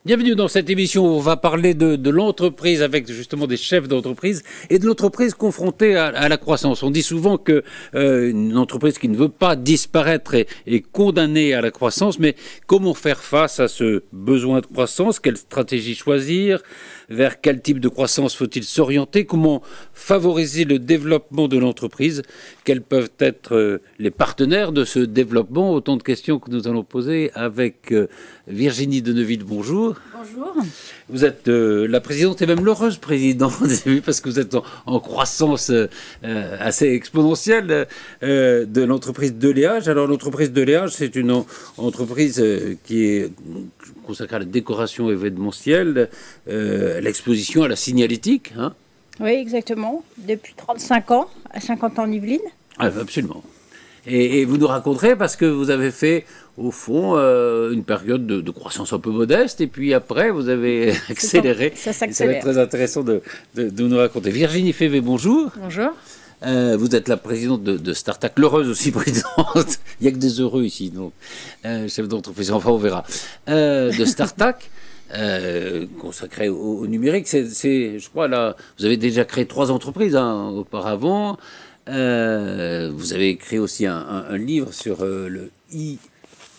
Bienvenue dans cette émission où on va parler de l'entreprise avec justement des chefs d'entreprise et de l'entreprise confrontée à la croissance. On dit souvent que une entreprise qui ne veut pas disparaître est condamnée à la croissance, mais comment faire face à ce besoin de croissance? Quelle stratégie choisir? Vers quel type de croissance faut-il s'orienter? Comment favoriser le développement de l'entreprise? Quels peuvent être les partenaires de ce développement? Autant de questions que nous allons poser avec Virginie Deneville. Bonjour. Bonjour. Vous êtes la présidente et même l'heureuse présidente, parce que vous êtes en croissance assez exponentielle de l'entreprise Deléage. Alors l'entreprise Deléage, c'est une entreprise qui est consacrée à la décoration événementielle, l'exposition, à la signalétique. Hein. Oui, exactement. Depuis 35 ans, à 50 ans en Yvelines. Ah, absolument. Et vous nous raconterez, parce que vous avez fait, au fond, une période de croissance un peu modeste, et puis après, vous avez accéléré. Ça s'accélère. Ça va être très intéressant de nous raconter. Virginie Févé, bonjour. Bonjour. Vous êtes la présidente de Startac, l'heureuse aussi présidente. Il n'y a que des heureux ici, donc chef d'entreprise, enfin on verra. De Startac. Consacré au numérique, je crois, là, vous avez déjà créé 3 entreprises auparavant. Vous avez écrit aussi un livre sur le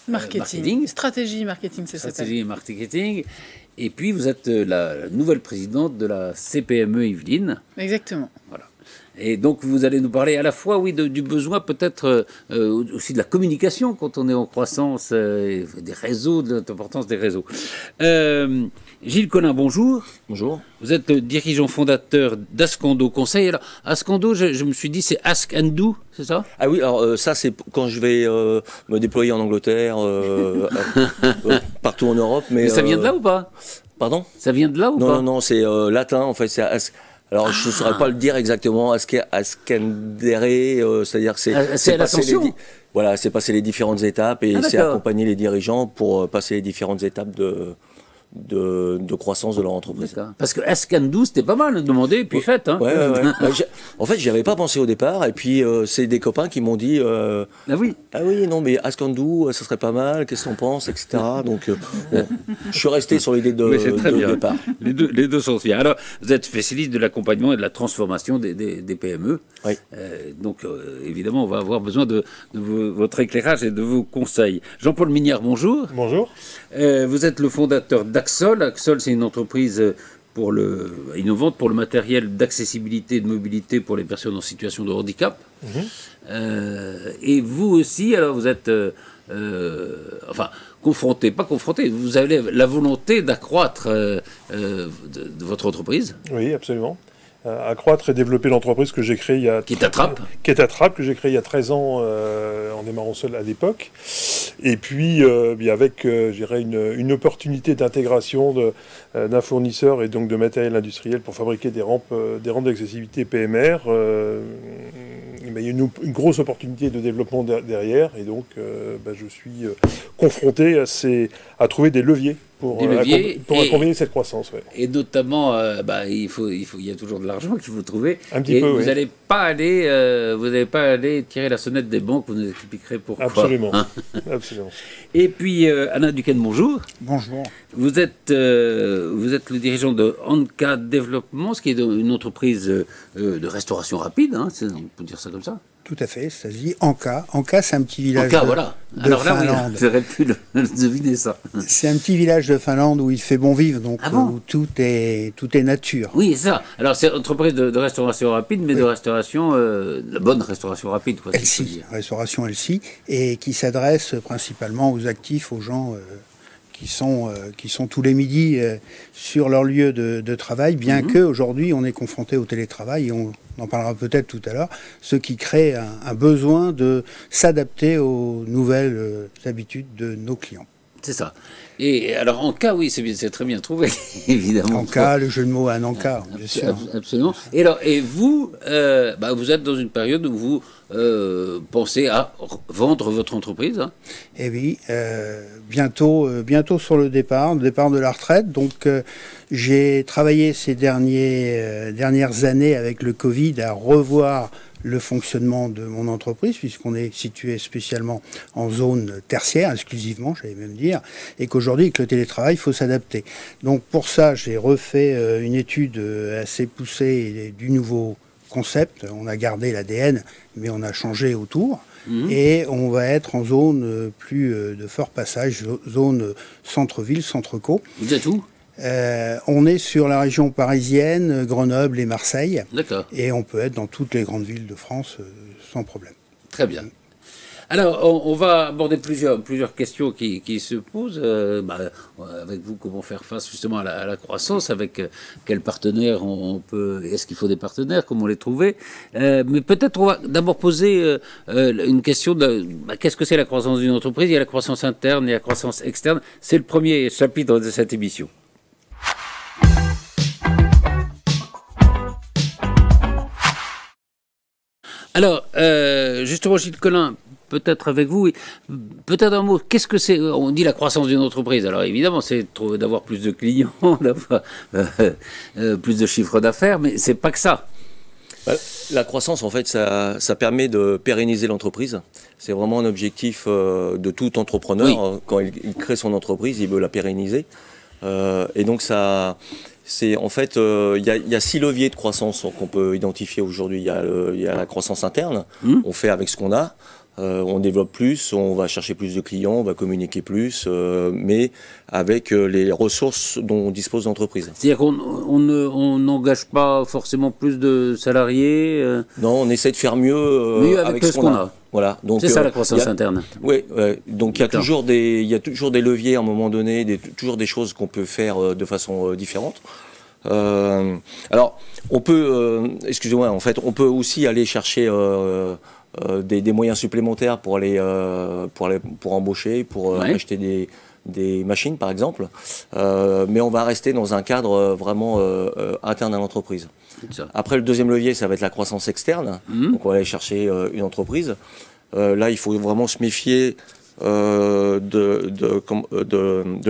marketing. Stratégie marketing, c'est ça. Stratégie et marketing. Et puis, vous êtes la nouvelle présidente de la CPME Yvelines. Exactement. Voilà. Et donc, vous allez nous parler à la fois, oui, du besoin peut-être aussi de la communication quand on est en croissance, des réseaux, de l'importance des réseaux. Gilles Collin, bonjour. Bonjour. Vous êtes le dirigeant fondateur d'Ascando Conseil. Alors, Ascando, je me suis dit, c'est Ask and Do, c'est ça? Ah oui, alors ça, c'est quand je vais me déployer en Angleterre, partout en Europe. Mais ça vient de là ou pas? Pardon? Ça vient de là ou pas? Non, c'est latin, en fait, c'est Alors, je ne saurais pas le dire exactement, ascendere, c'est-à-dire que c'est l'ascension. Voilà, c'est passer les différentes étapes et c'est accompagner les dirigeants pour passer les différentes étapes de croissance de leur entreprise. Parce que Ascando, c'était pas mal de demander, et puis faites. Hein. Ouais. En fait, j'y avais pas pensé au départ, et puis c'est des copains qui m'ont dit ah oui, non, mais Ascando, ça serait pas mal, qu'est-ce qu'on pense, etc. Donc, bon, je suis resté sur l'idée de départ. Les deux sont bien. Alors, vous êtes spécialiste de l'accompagnement et de la transformation des PME. Oui. Donc, évidemment, on va avoir besoin de votre éclairage et de vos conseils. Jean-Paul Mignard, bonjour. Bonjour. Vous êtes le fondateur d'Axol. Axol, c'est une entreprise innovante pour le matériel d'accessibilité et de mobilité pour les personnes en situation de handicap. Et vous aussi, alors vous êtes pas confronté, vous avez la volonté d'accroître de votre entreprise. Oui, absolument. Accroître et développer l'entreprise que j'ai créée il y a... Qui est Attrape, que j'ai créée il y a 13 ans en démarrant seul à l'époque. Et puis, avec, je dirais, une opportunité d'intégration d'un fournisseur et donc de matériel industriel pour fabriquer des rampes d'accessibilité PMR. Il y a une grosse opportunité de développement derrière. Et donc, je suis confronté à trouver des leviers pour accompagner cette croissance. Ouais. Et notamment, il y a toujours de l'argent qu'il faut trouver. Un petit peu, vous oui. n'allez pas aller tirer la sonnette des banques, vous nous expliquerez pourquoi. Absolument. Hein. Absolument. Et puis, Alain Duquesne, bonjour. Bonjour. Vous êtes le dirigeant de Anka Développement, ce qui est une entreprise de restauration rapide, hein, on peut dire ça comme ça. Tout à fait, ça se dit Anka. Anka, c'est un petit village voilà. Alors là, Finlande. vous auriez pu deviner ça. C'est un petit village de Finlande où il fait bon vivre, donc où tout est nature. Oui, c'est ça. Alors, c'est une entreprise de restauration rapide, mais de restauration, la bonne restauration rapide, quoi. Restauration LC, et qui s'adresse principalement aux actifs, aux gens qui sont tous les midis sur leur lieu de travail, bien qu'aujourd'hui on est confronté au télétravail, et on en parlera peut-être tout à l'heure, ce qui crée un besoin de s'adapter aux nouvelles habitudes de nos clients. C'est ça. Et alors, Anka, oui, c'est très bien trouvé, évidemment. Anka, le jeu de mots à Anka, bien sûr. Absolument. Et vous êtes dans une période où vous pensez à vendre votre entreprise, hein? Eh oui, bientôt sur le départ de la retraite. Donc, j'ai travaillé ces dernières années avec le Covid à revoir le fonctionnement de mon entreprise, puisqu'on est situé spécialement en zone tertiaire, exclusivement, j'allais même dire, et qu'aujourd'hui, avec le télétravail, il faut s'adapter. Donc, pour ça, j'ai refait une étude assez poussée du nouveau concept. On a gardé l'ADN, mais on a changé autour. Et on va être en zone plus de fort passage, zone centre-ville, centre-co. Vous êtes où? On est sur la région parisienne, Grenoble et Marseille. D'accord. Et on peut être dans toutes les grandes villes de France sans problème. Très bien. Alors, on va aborder plusieurs questions qui se posent. Avec vous, comment faire face justement à la croissance, avec quels partenaires on peut... Est-ce qu'il faut des partenaires, comment les trouver? Mais peut-être on va d'abord poser une question de qu'est-ce que c'est la croissance d'une entreprise? Il y a la croissance interne et la croissance externe. C'est le premier chapitre de cette émission. Alors, justement, Gilles Collin, peut-être avec vous, peut-être un mot, qu'est-ce que c'est? On dit la croissance d'une entreprise. Alors évidemment, c'est d'avoir plus de clients, d'avoir plus de chiffre d'affaires, mais c'est pas que ça. La croissance, en fait, ça permet de pérenniser l'entreprise. C'est vraiment un objectif de tout entrepreneur. Oui. Quand il crée son entreprise, il veut la pérenniser. Et donc, en fait, il y a 6 leviers de croissance qu'on peut identifier aujourd'hui. Il y a la croissance interne. On fait avec ce qu'on a. On développe plus, on va chercher plus de clients, on va communiquer plus, mais avec les ressources dont dispose l'entreprise. C'est-à-dire qu'on n'engage pas forcément plus de salariés Non, on essaie de faire mieux avec ce qu'on a. Voilà. C'est ça la croissance interne. Oui, donc il y a toujours des leviers à un moment donné, toujours des choses qu'on peut faire de façon différente. Alors, on peut, excusez-moi, en fait, on peut aussi aller chercher des moyens supplémentaires pour embaucher, pour acheter des machines, par exemple. Mais on va rester dans un cadre vraiment interne à l'entreprise. Après, le deuxième levier, ça va être la croissance externe. Donc, on va aller chercher une entreprise. Là, il faut vraiment se méfier de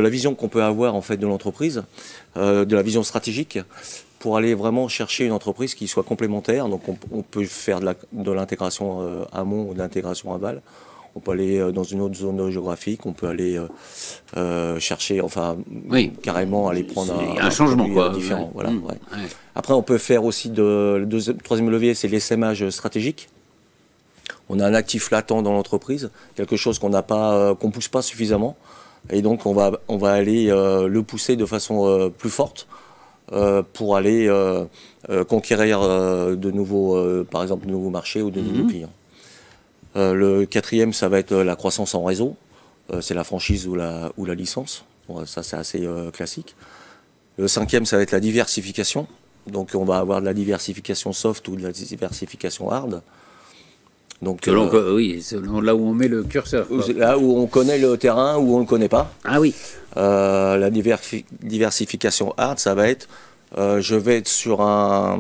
la vision qu'on peut avoir en fait de l'entreprise, de la vision stratégique, pour aller vraiment chercher une entreprise qui soit complémentaire. Donc on peut faire de l'intégration amont ou de l'intégration aval. On peut aller dans une autre zone géographique, on peut aller chercher, enfin carrément aller prendre un changement différent. Voilà, Après on peut faire aussi le troisième levier, c'est l'essaimage stratégique. On a un actif latent dans l'entreprise, quelque chose qu'on pousse pas suffisamment, et donc on va aller le pousser de façon plus forte pour aller conquérir par exemple de nouveaux marchés ou de nouveaux clients. Le quatrième, ça va être la croissance en réseau, c'est la franchise ou la licence. Bon, ça c'est assez classique. Le cinquième, ça va être la diversification. Donc on va avoir de la diversification soft ou de la diversification hard. Donc, selon là où on met le curseur. Là où on connaît le terrain, où on ne le connaît pas. Ah oui. La diversification hard, ça va être, je vais être sur un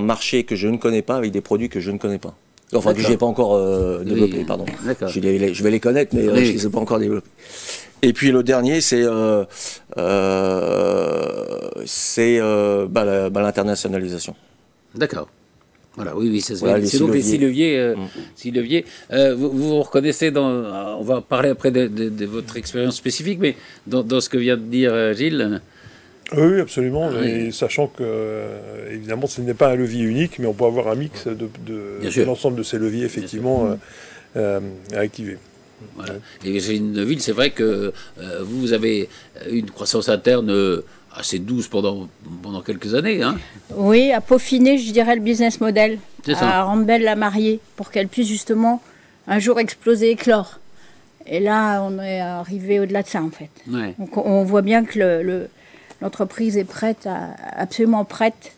marché que je ne connais pas, avec des produits que je ne connais pas. Enfin, que je n'ai pas encore développé, pardon. Je vais les connaître, mais je ne les ai pas encore développés. Et puis le dernier, c'est l'internationalisation. D'accord. Voilà, c'est donc les 6 leviers. Vous reconnaissez on va parler après de votre expérience spécifique, mais dans ce que vient de dire Gilles. Oui, absolument. Et sachant que, évidemment, ce n'est pas un levier unique, mais on peut avoir un mix de l'ensemble de ces leviers, effectivement, à activer. Voilà. Et Gilles Neuville, c'est vrai que vous avez une croissance interne assez douce pendant quelques années. Hein. Oui, à peaufiner, je dirais, le business model, à rendre belle la mariée, pour qu'elle puisse justement un jour exploser, éclore. Et là, on est arrivé au-delà de ça, en fait. Ouais. Donc, on voit bien que l'entreprise est absolument prête,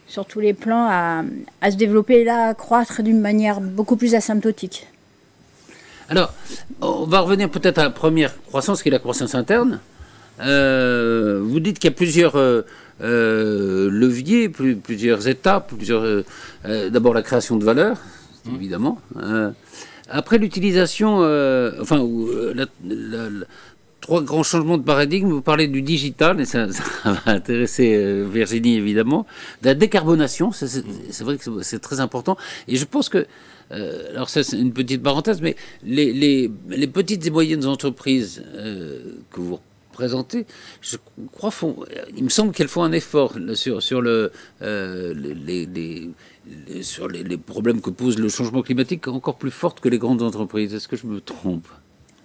sur tous les plans, à se développer et là, à croître d'une manière beaucoup plus asymptotique. Alors, on va revenir peut-être à la première croissance, qui est la croissance interne. vous dites qu'il y a plusieurs leviers, plusieurs étapes, d'abord la création de valeur, évidemment. Après l'utilisation, trois grands changements de paradigme. Vous parlez du digital, et ça va intéresser Virginie évidemment. De la décarbonation, c'est vrai que c'est très important. Et je pense que, alors ça c'est une petite parenthèse, mais les petites et moyennes entreprises que vous représentez, je crois, il me semble qu'elles font un effort sur les problèmes que pose le changement climatique encore plus fortes que les grandes entreprises. Est-ce que je me trompe ?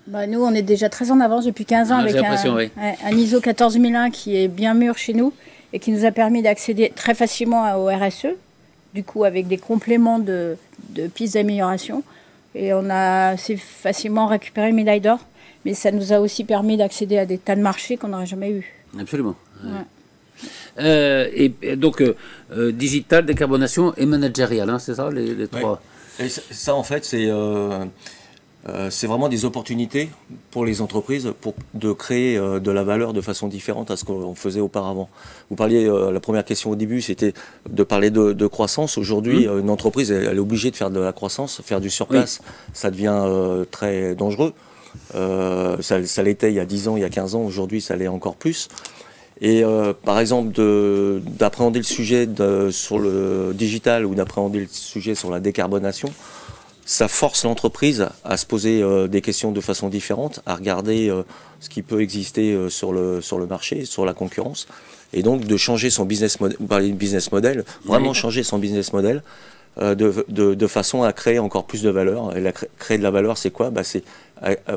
Nous, on est déjà très en avance depuis 15 ans avec un ISO 14001 qui est bien mûr chez nous et qui nous a permis d'accéder très facilement au RSE, du coup avec des compléments de pistes d'amélioration. Et on a assez facilement récupéré une médaille d'or, mais ça nous a aussi permis d'accéder à des tas de marchés qu'on n'aurait jamais eu. Absolument. Ouais. Et donc, digital, décarbonation et managérial, hein, c'est ça les trois. Et ça, en fait, c'est vraiment des opportunités pour les entreprises de créer de la valeur de façon différente à ce qu'on faisait auparavant. Vous parliez, la première question au début, c'était de parler de croissance. Aujourd'hui, une entreprise, elle est obligée de faire de la croissance, faire du surplace, ça devient très dangereux. Ça l'était il y a 10 ans, il y a 15 ans, aujourd'hui ça l'est encore plus. Et par exemple, d'appréhender le sujet sur le digital ou d'appréhender le sujet sur la décarbonation, ça force l'entreprise à se poser des questions de façon différente, à regarder ce qui peut exister sur le marché, sur la concurrence, et donc de changer son business model. Vous parlez de business model, vraiment changer son business model de façon à créer encore plus de valeur. Et créer de la valeur, c'est quoi ? C'est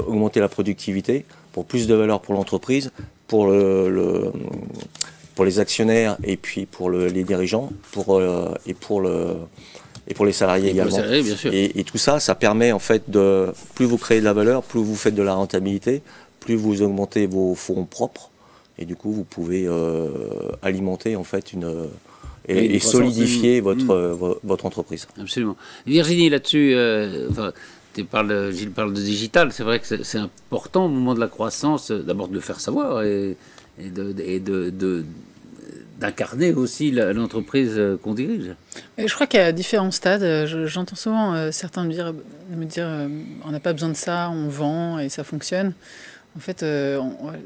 augmenter la productivité pour plus de valeur pour l'entreprise, pour les actionnaires et puis pour les dirigeants, et pour les salariés également. Salariés, bien sûr. Et tout ça, ça permet en fait plus vous créez de la valeur, plus vous faites de la rentabilité, plus vous augmentez vos fonds propres, et du coup vous pouvez alimenter en fait et solidifier votre entreprise. Absolument. Virginie, là-dessus, Gilles parle de digital, c'est vrai que c'est important au moment de la croissance, d'abord de le faire savoir et d'incarner aussi l'entreprise qu'on dirige. Je crois qu'à différents stades, j'entends souvent certains me dire on n'a pas besoin de ça, on vend et ça fonctionne. En fait,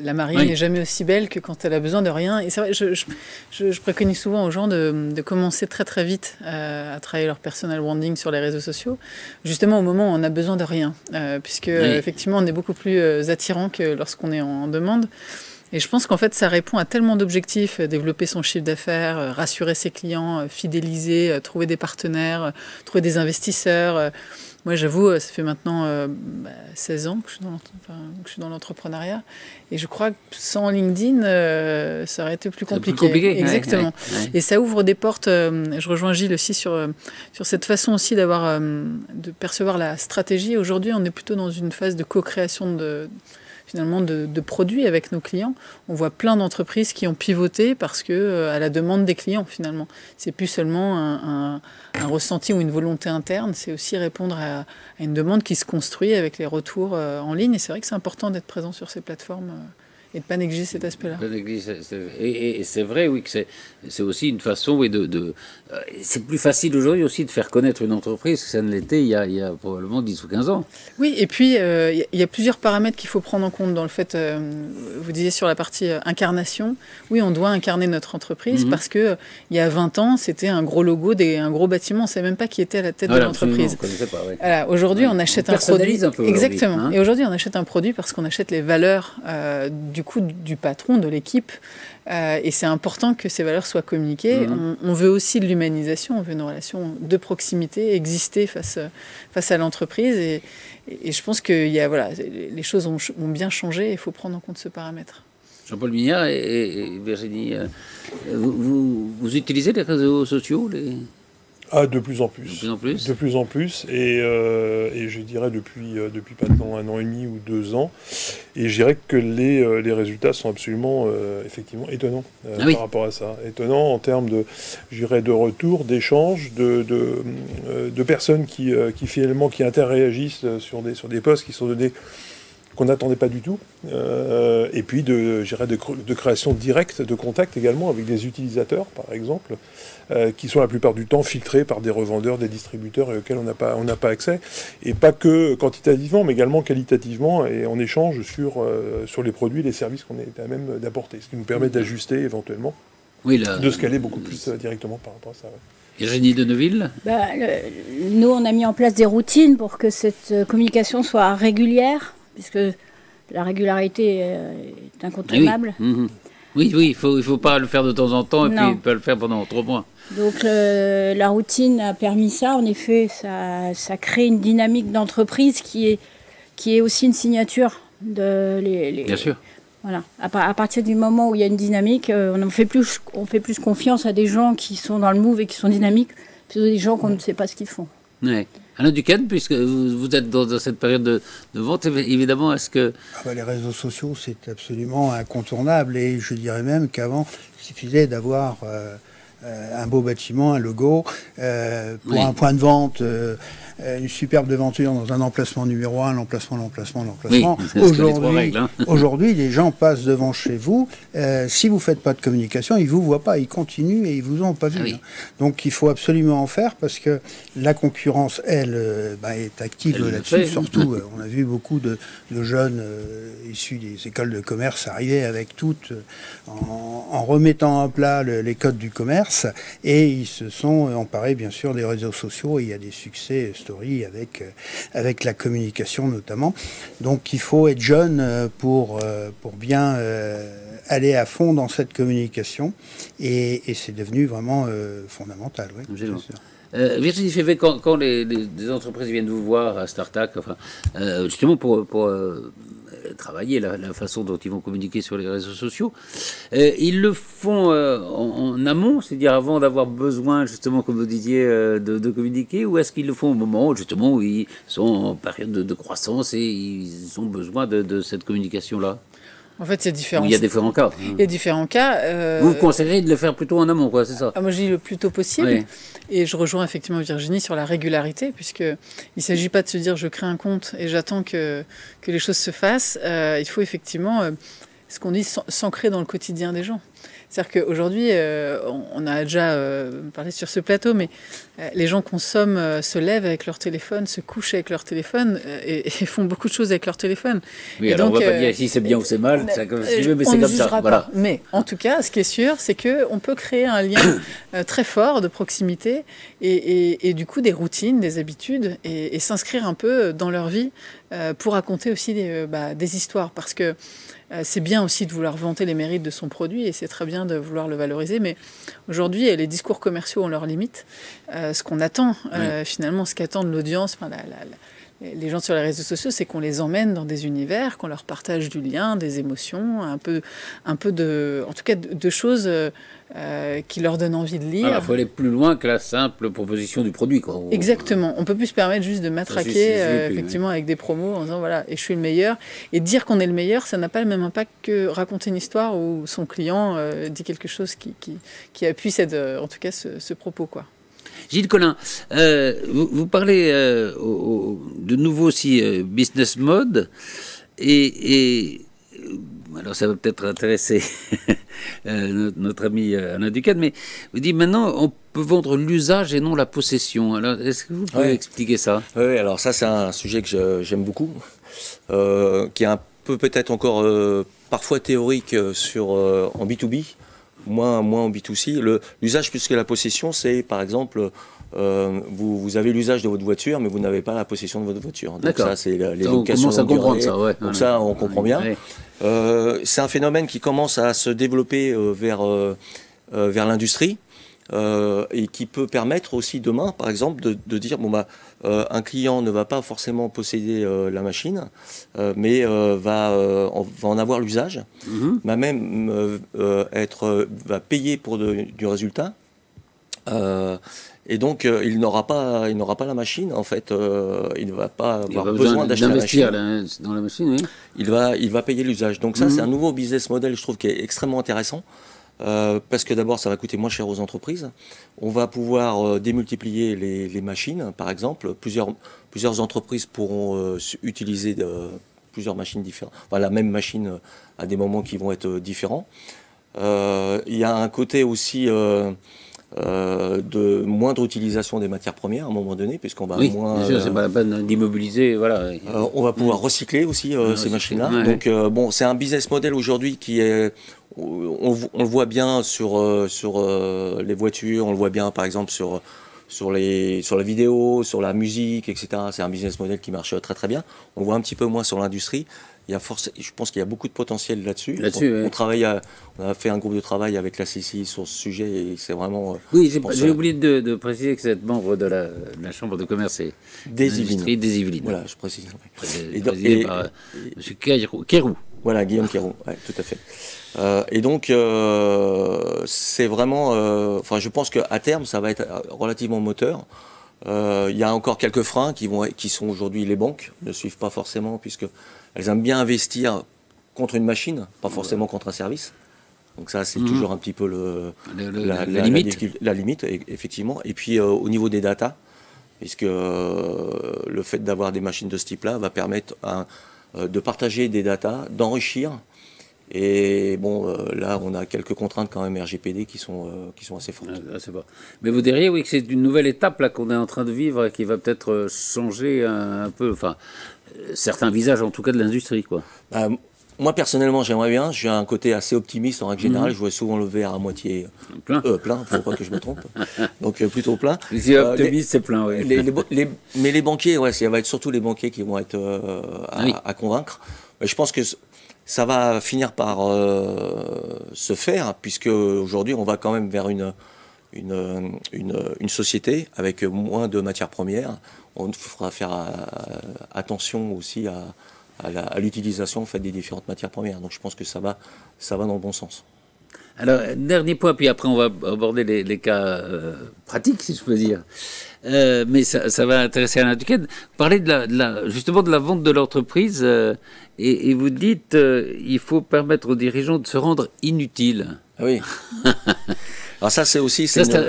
la mariée n'est jamais aussi belle que quand elle a besoin de rien. Et c'est vrai, je préconise souvent aux gens de commencer très très vite à travailler leur personal branding sur les réseaux sociaux, justement au moment où on a besoin de rien, puisque effectivement on est beaucoup plus attirant que lorsqu'on est en demande. Et je pense qu'en fait, ça répond à tellement d'objectifs, développer son chiffre d'affaires, rassurer ses clients, fidéliser, trouver des partenaires, trouver des investisseurs. Moi, j'avoue, ça fait maintenant 16 ans que je suis dans l'entrepreneuriat. Et je crois que sans LinkedIn, ça aurait été plus compliqué. Exactement. Ouais. Et ça ouvre des portes. Je rejoins Gilles aussi sur cette façon aussi de percevoir la stratégie. Aujourd'hui, on est plutôt dans une phase de co-création de produits avec nos clients. On voit plein d'entreprises qui ont pivoté parce que à la demande des clients finalement. C'est plus seulement un ressenti ou une volonté interne, c'est aussi répondre à une demande qui se construit avec les retours en ligne. Et c'est vrai que c'est important d'être présent sur ces plateformes et de ne pas négliger cet aspect-là. Et c'est vrai, oui, que c'est aussi une façon, c'est plus facile aujourd'hui aussi de faire connaître une entreprise que ça ne l'était il y a probablement 10 ou 15 ans. Oui, et puis il y a plusieurs paramètres qu'il faut prendre en compte dans le fait, vous disiez sur la partie incarnation, oui, on doit incarner notre entreprise parce que il y a 20 ans, c'était un gros logo, un gros bâtiment, on ne savait même pas qui était à la tête de l'entreprise. Voilà, aujourd'hui, on achète un produit. Un peu exactement. Hein. Et aujourd'hui, on achète un produit parce qu'on achète les valeurs du patron, de l'équipe. Et c'est important que ces valeurs soient communiquées. On veut aussi de l'humanisation, on veut une relation de proximité, exister face à l'entreprise. Et je pense que les choses ont bien changé et il faut prendre en compte ce paramètre. Jean-Paul Mignard et Virginie, vous utilisez les réseaux sociaux De plus en plus. De plus en plus. Et je dirais depuis maintenant 1 an et demi ou 2 ans. Et je dirais que les résultats sont absolument, effectivement, étonnants par rapport à ça. Étonnants en termes de retour, d'échanges, de personnes qui finalement qui interréagissent sur des posts qui sont donnés qu'on n'attendait pas du tout. Et puis de création directe de contact également avec des utilisateurs, par exemple, qui sont la plupart du temps filtrés par des revendeurs, des distributeurs auxquels on n'a pas accès. Et pas que quantitativement, mais également qualitativement, et en échange sur les produits et les services qu'on est à même d'apporter. Ce qui nous permet d'ajuster éventuellement, de scaler beaucoup plus directement par rapport à ça. Ouais. Virginie de Neuville. Nous, on a mis en place des routines pour que cette communication soit régulière, puisque la régularité est incontournable. Oui, il faut pas le faire de temps en temps et puis pas le faire pendant 3 mois. Donc la routine a permis ça. En effet, ça crée une dynamique d'entreprise qui est aussi une signature de Bien sûr. Voilà. À partir du moment où il y a une dynamique, on fait plus confiance à des gens qui sont dans le move et qui sont dynamiques, plutôt des gens qu'on ne sait pas ce qu'ils font. Ouais. Alain Duquesne, puisque vous êtes dans cette période de vente, évidemment, est-ce que... Les réseaux sociaux, c'est absolument incontournable, et je dirais même qu'avant, il suffisait d'avoir un beau bâtiment, un logo, pour un point de vente, une superbe devanture dans un emplacement numéro 1, l'emplacement. Oui, Aujourd'hui, les gens passent devant chez vous. Si vous ne faites pas de communication, ils ne vous voient pas, ils continuent et ils ne vous ont pas vu. Oui. Donc il faut absolument en faire, parce que la concurrence, elle, est active là-dessus. Surtout, on a vu beaucoup de jeunes issus des écoles de commerce arriver avec toutes, en remettant à plat les codes du commerce, et ils se sont emparés bien sûr des réseaux sociaux, et il y a des succès avec la communication notamment. Donc il faut être jeune pour bien aller à fond dans cette communication, et c'est devenu vraiment fondamental. Oui, bien sûr. Virginie Févé, quand les entreprises viennent vous voir à Startac, justement pour travailler la façon dont ils vont communiquer sur les réseaux sociaux, ils le font en amont, c'est-à-dire avant d'avoir besoin, justement, comme vous disiez, de communiquer, ou est-ce qu'ils le font au moment, justement, où ils sont en période de croissance et ils ont besoin de cette communication-là? En fait, c'est différent. Il y a différents cas. Il y a différents cas. Vous conseilleriez de le faire plutôt en amont, quoi, c'est ça? Moi, je dis le plus tôt possible. Oui. Et je rejoins effectivement Virginie sur la régularité, puisqu'il ne s'agit pas de se dire je crée un compte et j'attends que les choses se fassent. Il faut effectivement, ce qu'on dit, s'ancrer dans le quotidien des gens. C'est-à-dire qu'aujourd'hui, on a déjà parlé sur ce plateau, mais les gens consomment, se lèvent avec leur téléphone, se couchent avec leur téléphone et font beaucoup de choses avec leur téléphone. Oui, et alors donc, on ne va pas dire si c'est bien ou c'est mal, c'est comme si tu veux, mais c'est comme ça. Voilà. Mais en tout cas, ce qui est sûr, c'est qu'on peut créer un lien très fort de proximité et du coup des routines, des habitudes et s'inscrire un peu dans leur vie pour raconter aussi des histoires. Parce que c'est bien aussi de vouloir vanter les mérites de son produit et c'est très bien de vouloir le valoriser, mais aujourd'hui, les discours commerciaux ont leurs limites. Ce qu'on attend, finalement, ce qu'attendent l'audience, les gens sur les réseaux sociaux, c'est qu'on les emmène dans des univers, qu'on leur partage du lien, des émotions, un peu en tout cas de choses qui leur donnent envie de lire. Il faut aller plus loin que la simple proposition du produit, quoi. Exactement. On peut plus se permettre juste de matraquer effectivement avec des promos en disant voilà, et je suis le meilleur. Et dire qu'on est le meilleur, ça n'a pas le même impact que raconter une histoire où son client dit quelque chose qui appuie en tout cas ce propos, quoi. Gilles Collin, vous parlez de nouveau aussi business mode et alors ça va peut-être intéresser notre ami Alain Duquesne, mais vous dites maintenant on peut vendre l'usage et non la possession. Alors est-ce que vous pouvez expliquer ça? Oui, alors ça c'est un sujet que j'aime beaucoup, qui est un peu peut-être encore parfois théorique en B2B. Moins en B2C. L'usage plus que la possession, c'est par exemple, vous avez l'usage de votre voiture, mais vous n'avez pas la possession de votre voiture. Donc ça, c'est l'éducation longue durée. Donc ça, on comprend bien. C'est un phénomène qui commence à se développer vers l'industrie et qui peut permettre aussi demain, par exemple, de dire un client ne va pas forcément posséder la machine, mais va en avoir l'usage, va même va payer pour du résultat, et donc il n'aura pas la machine en fait, il ne va pas avoir besoin d'acheter la machine. Dans la machine, oui. Il va payer l'usage. Donc ça, c'est un nouveau business model, je trouve, qui est extrêmement intéressant. Parce que d'abord, ça va coûter moins cher aux entreprises. On va pouvoir démultiplier les machines, par exemple. Plusieurs entreprises pourront utiliser plusieurs machines différentes. Enfin, la même machine à des moments qui vont être différents. Il y a un côté aussi de moindre utilisation des matières premières à un moment donné, puisqu'on va moins... bien sûr, c'est pas la peine d'immobiliser, voilà. On va pouvoir recycler aussi ces machines-là. Ouais. Donc bon, c'est un business model aujourd'hui qui est... On le voit bien sur les voitures, on le voit bien par exemple sur la vidéo, sur la musique, etc. C'est un business model qui marche très très bien. On le voit un petit peu moins sur l'industrie. Je pense qu'il y a beaucoup de potentiel là-dessus. On a fait un groupe de travail avec la CCI sur ce sujet et c'est vraiment... Oui, j'ai oublié de préciser que vous êtes membre de la Chambre de commerce et d'industrie des Yvelines. Voilà, je précise. Présidé par M. Kérou. Voilà, Guillaume Kérou, ouais, tout à fait. Et donc, c'est vraiment... je pense qu'à terme, ça va être relativement moteur. Il y a encore quelques freins qui sont aujourd'hui les banques, ne suivent pas forcément, puisqu'elles aiment bien investir contre une machine, pas forcément contre un service. Donc ça, c'est toujours un petit peu la limite, effectivement. Et puis, au niveau des datas, puisque le fait d'avoir des machines de ce type-là va permettre de partager des datas, d'enrichir. Et bon, là, on a quelques contraintes quand même RGPD qui sont assez fortes. C'est bon. Mais vous diriez, oui, que c'est une nouvelle étape là qu'on est en train de vivre et qui va peut-être changer un peu, enfin, certains visages en tout cas de l'industrie, quoi. Moi, personnellement, j'aimerais bien. J'ai un côté assez optimiste en règle générale. Je vois souvent le verre à moitié plein. Faut pas que je me trompe. Donc, plutôt plein. Si optimiste, c'est plein, oui. Mais les banquiers, ouais, ça va être surtout les banquiers qui vont être à convaincre. Je pense que ça va finir par se faire, puisque aujourd'hui, on va quand même vers une société avec moins de matières premières. On fera faire attention aussi à l'utilisation en fait, des différentes matières premières. Donc je pense que ça va dans le bon sens. Alors, dernier point, puis après on va aborder les cas pratiques, si je peux dire. Mais ça va intéresser Alain Duquesne. Vous parlez justement de la vente de l'entreprise et vous dites il faut permettre aux dirigeants de se rendre inutiles. Oui. Alors ça, c'est aussi...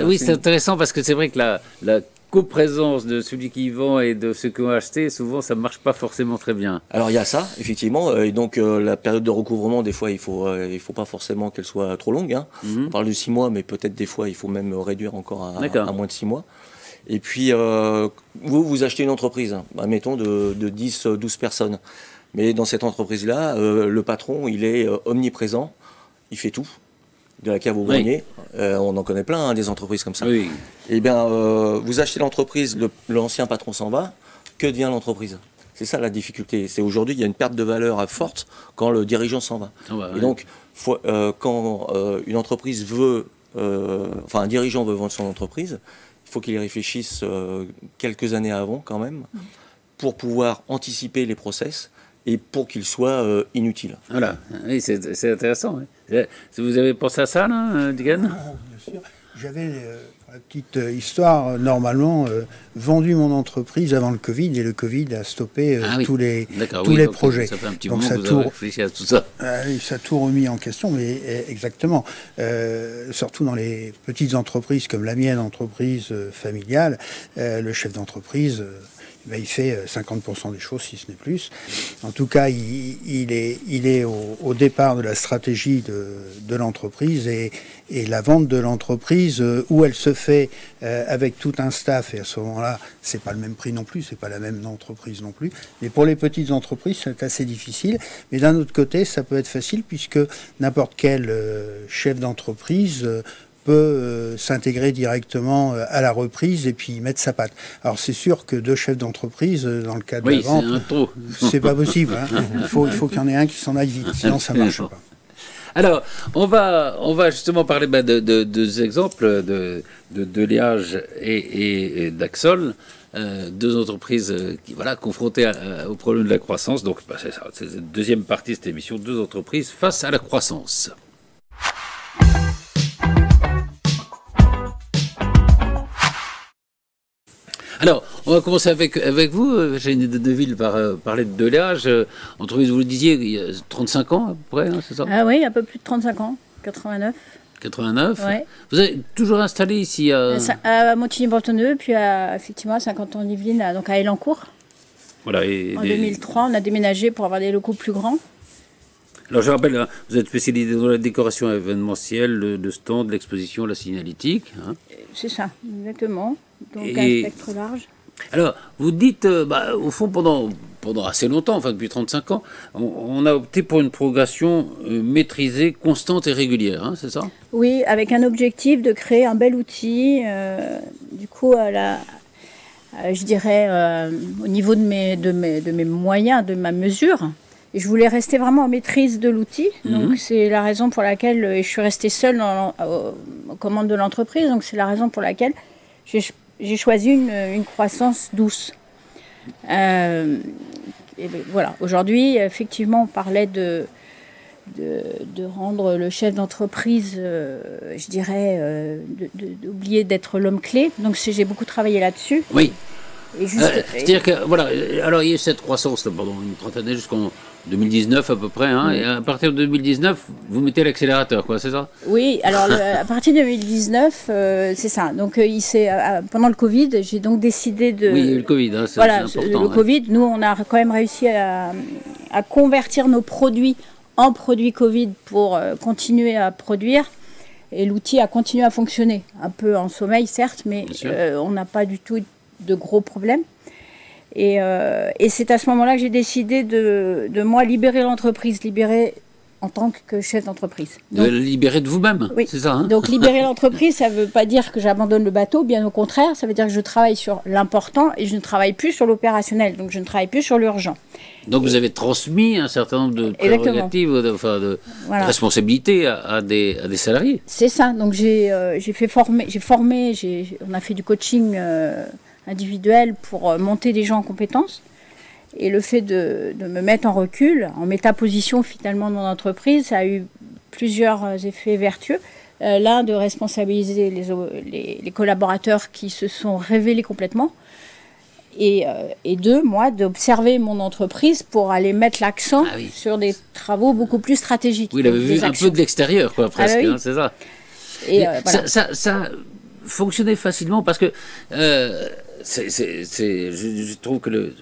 Oui, c'est intéressant parce que c'est vrai que la coprésence de celui qui vend et de ceux qui ont acheté, souvent ça ne marche pas forcément très bien. Alors il y a ça, effectivement, et donc la période de recouvrement, des fois il faut pas forcément qu'elle soit trop longue. Hein. On parle de 6 mois, mais peut-être des fois il faut même réduire encore à moins de 6 mois. Et puis vous achetez une entreprise, admettons de 10-12 personnes. Mais dans cette entreprise-là, le patron il est omniprésent, il fait tout. De la cave au grenier, on en connaît plein, des entreprises comme ça. Oui. Eh bien, vous achetez l'entreprise, l'ancien patron s'en va, que devient l'entreprise? C'est ça la difficulté. C'est aujourd'hui, il y a une perte de valeur forte quand le dirigeant s'en va. Et donc, quand une entreprise un dirigeant veut vendre son entreprise, il faut qu'il y réfléchisse quelques années avant quand même, pour pouvoir anticiper les process et pour qu'il soit inutile. Voilà, oui, c'est intéressant. Oui. Vous avez pensé à ça, là, Duquesne? Bien sûr. J'avais, pour la petite histoire, normalement vendu mon entreprise avant le Covid, et le Covid a stoppé tous les projets. Ça fait un petit moment que vous avez réfléchi à tout ça. Oui, ça a tout remis en question, mais exactement. Surtout dans les petites entreprises comme la mienne, entreprise familiale, le chef d'entreprise... il fait 50% des choses, si ce n'est plus. En tout cas, il est au départ de la stratégie de l'entreprise et la vente de l'entreprise où elle se fait avec tout un staff. Et à ce moment-là, c'est pas le même prix non plus, c'est pas la même entreprise non plus. Mais pour les petites entreprises, c'est assez difficile. Mais d'un autre côté, ça peut être facile puisque n'importe quel chef d'entreprise peut s'intégrer directement à la reprise et puis mettre sa patte. Alors c'est sûr que 2 chefs d'entreprise dans le cas de la vente, c'est pas possible. Hein. Il faut qu'il y en ait un qui s'en aille vite, sinon ça marche pas. Alors, on va justement parler de 2 exemples de Liage et d'Axol, 2 entreprises confrontées au problème de la croissance. Donc c'est ça, c'est la deuxième partie de cette émission, 2 entreprises face à la croissance. Alors, on va commencer avec vous, Jenny Deville, par parler de Liage. Entreprise, vous le disiez, il y a 35 ans à peu près, hein, c'est ça? Ah oui, un peu plus de 35 ans, 89. 89. Ouais. Vous êtes toujours installé ici à Montigny-Bretonneux, puis effectivement à 50 ans d'Yvelines, donc à Elancourt. Voilà, en 2003, on a déménagé pour avoir des locaux plus grands. Alors je rappelle, vous êtes spécialisé dans la décoration événementielle, le stand, l'exposition, la signalétique. Hein. C'est ça, exactement. Donc un spectre large. Alors, vous dites, au fond, pendant assez longtemps, enfin depuis 35 ans, on a opté pour une progression maîtrisée, constante et régulière, hein, c'est ça? Oui, avec un objectif de créer un bel outil, du coup, je dirais, au niveau de mes moyens, de ma mesure. Et je voulais rester vraiment en maîtrise de l'outil, donc c'est la raison pour laquelle je suis restée seule aux commandes de l'entreprise, donc c'est la raison pour laquelle j'ai choisi une croissance douce. Et voilà. Aujourd'hui, effectivement, on parlait de rendre le chef d'entreprise, je dirais, d'oublier d'être l'homme clé. Donc j'ai beaucoup travaillé là-dessus. Oui. C'est-à-dire que, voilà, alors il y a eu cette croissance là, pendant une trentaine d'années jusqu'en 2019 à peu près, hein, et à partir de 2019, vous mettez l'accélérateur, quoi, c'est ça? Oui, alors à partir de 2019, c'est ça. Donc pendant le Covid, j'ai donc décidé de... Oui, il y a eu le Covid, hein, c'est important. Le Covid, nous, on a quand même réussi à convertir nos produits en produits Covid pour continuer à produire. Et l'outil a continué à fonctionner, un peu en sommeil, certes, mais on n'a pas du tout de gros problèmes. Et c'est à ce moment-là que j'ai décidé de moi libérer l'entreprise, libérer en tant que chef d'entreprise. De libérer de vous-même, oui. C'est ça, hein? Donc libérer l'entreprise, ça ne veut pas dire que j'abandonne le bateau, bien au contraire, ça veut dire que je travaille sur l'important et je ne travaille plus sur l'opérationnel, donc je ne travaille plus sur l'urgent. Donc vous avez transmis un certain nombre de prérogatives, de responsabilités à des salariés. C'est ça, donc on a fait du coaching individuel pour monter des gens en compétences. Et le fait de me mettre en recul, en métaposition finalement de mon entreprise, ça a eu plusieurs effets vertueux. L'un, de responsabiliser les collaborateurs qui se sont révélés complètement. Et deux, moi, d'observer mon entreprise pour aller mettre l'accent sur des travaux beaucoup plus stratégiques. Oui, il avait vu un peu de l'extérieur, quoi, presque, oui. hein, c'est ça. Et voilà. Ça fonctionnait facilement parce que... je trouve que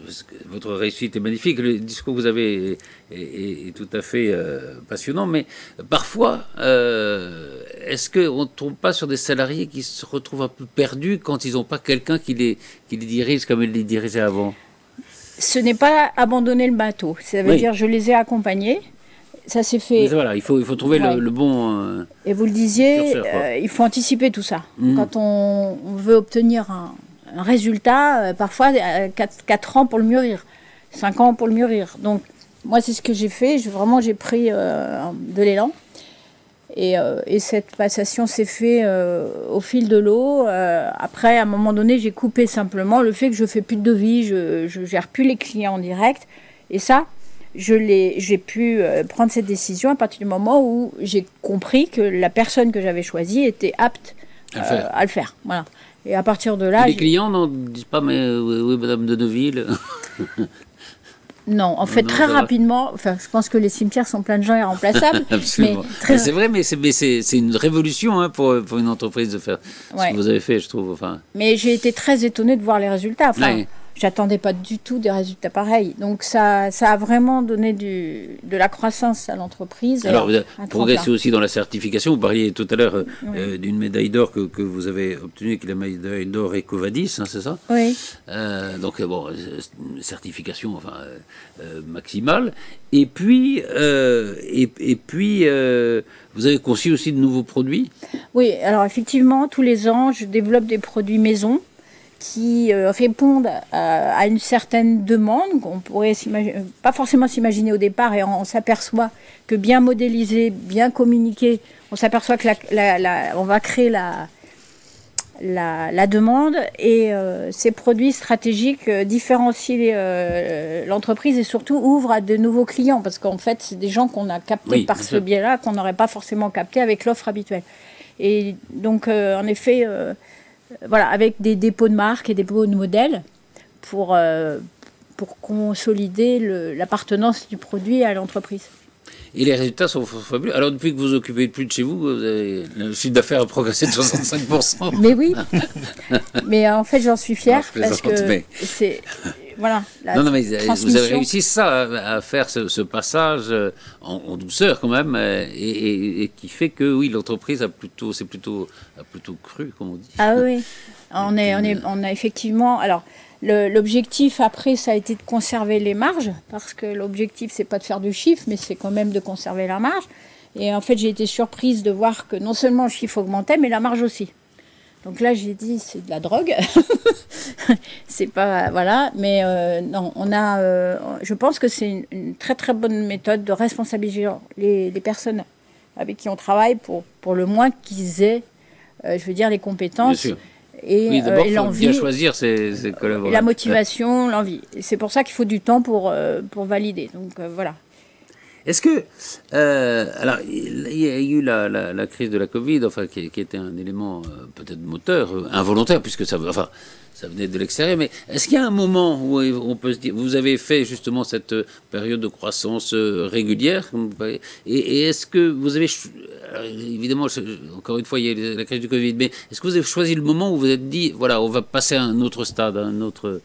votre réussite est magnifique, le discours que vous avez est tout à fait passionnant, mais parfois, est-ce qu'on ne tombe pas sur des salariés qui se retrouvent un peu perdus quand ils n'ont pas quelqu'un qui les dirige comme ils les dirigeaient avant? Ce n'est pas abandonner le bateau, ça veut dire je les ai accompagnés. Ça s'est fait. Mais voilà, il faut trouver le bon. Et vous le disiez, il faut anticiper tout ça. Quand on veut obtenir un résultat, parfois 4 ans pour le mûrir, 5 ans pour le mûrir. Donc moi c'est ce que j'ai fait, j'ai pris de l'élan et cette passation s'est faite au fil de l'eau. Après à un moment donné j'ai coupé simplement le fait que je fais plus de devis, je gère plus les clients en direct et ça j'ai pu prendre cette décision à partir du moment où j'ai compris que la personne que j'avais choisie était apte à le faire. Voilà. Et à partir de là... Les clients n'en disent pas, mais oui, Madame de Neuville. Non, en fait, très rapidement, je pense que les cimetières sont pleins de gens irremplaçables. Absolument. C'est vrai, mais c'est une révolution, hein, pour une entreprise de faire ce que vous avez fait, je trouve. Enfin. Mais j'ai été très étonnée de voir les résultats. J'attendais pas du tout des résultats pareils. Donc ça a vraiment donné de la croissance à l'entreprise. Alors vous avez progressé aussi dans la certification. Vous parliez tout à l'heure d'une médaille d'or que vous avez obtenue, qui est la médaille d'or EcoVadis, hein, c'est ça? Oui. Donc certification maximale. Et puis vous avez conçu aussi de nouveaux produits? Oui, alors effectivement, tous les ans, je développe des produits maison qui répondent à une certaine demande qu'on pourrait pas forcément s'imaginer au départ, et on s'aperçoit que bien modélisé, bien communiqué, on s'aperçoit que on va créer la demande, et ces produits stratégiques différencient l'entreprise et surtout ouvrent à de nouveaux clients, parce qu'en fait c'est des gens qu'on a captés par ce biais-là, qu'on n'aurait pas forcément capté avec l'offre habituelle. Et donc en effet... voilà, avec des dépôts de marques et des dépôts de modèles pour consolider l'appartenance du produit à l'entreprise. Et les résultats sont fabuleux. Alors, depuis que vous occupez plus de chez vous, le chiffre d'affaires a progressé de 65%. Mais oui, mais en fait, j'en suis fière parce que voilà. Non, mais vous avez réussi ça, à faire ce passage en douceur quand même, et qui fait que oui, l'entreprise a plutôt cru, comme on dit. Ah oui, on a effectivement. Alors, l'objectif après, ça a été de conserver les marges, parce que l'objectif, c'est pas de faire du chiffre, mais c'est quand même de conserver la marge. Et en fait, j'ai été surprise de voir que non seulement le chiffre augmentait, mais la marge aussi. Donc là, j'ai dit, c'est de la drogue. C'est pas... Voilà. Mais non, je pense que c'est une très, très bonne méthode de responsabiliser les personnes avec qui on travaille pour le moins qu'ils aient, je veux dire, les compétences. Bien sûr. Et l'envie. Bien choisir ses collaborateurs. La motivation, l'envie. C'est pour ça qu'il faut du temps pour valider. Donc voilà. Est-ce que, alors, il y a eu la crise de la Covid, enfin, qui était un élément peut-être moteur, involontaire, puisque ça venait de l'extérieur, mais est-ce qu'il y a un moment où on peut se dire, vous avez fait justement cette période de croissance régulière, et est-ce que vous avez, évidemment, encore une fois, il y a la crise du Covid, mais est-ce que vous avez choisi le moment où vous vous êtes dit, voilà, on va passer à un autre stade, à un autre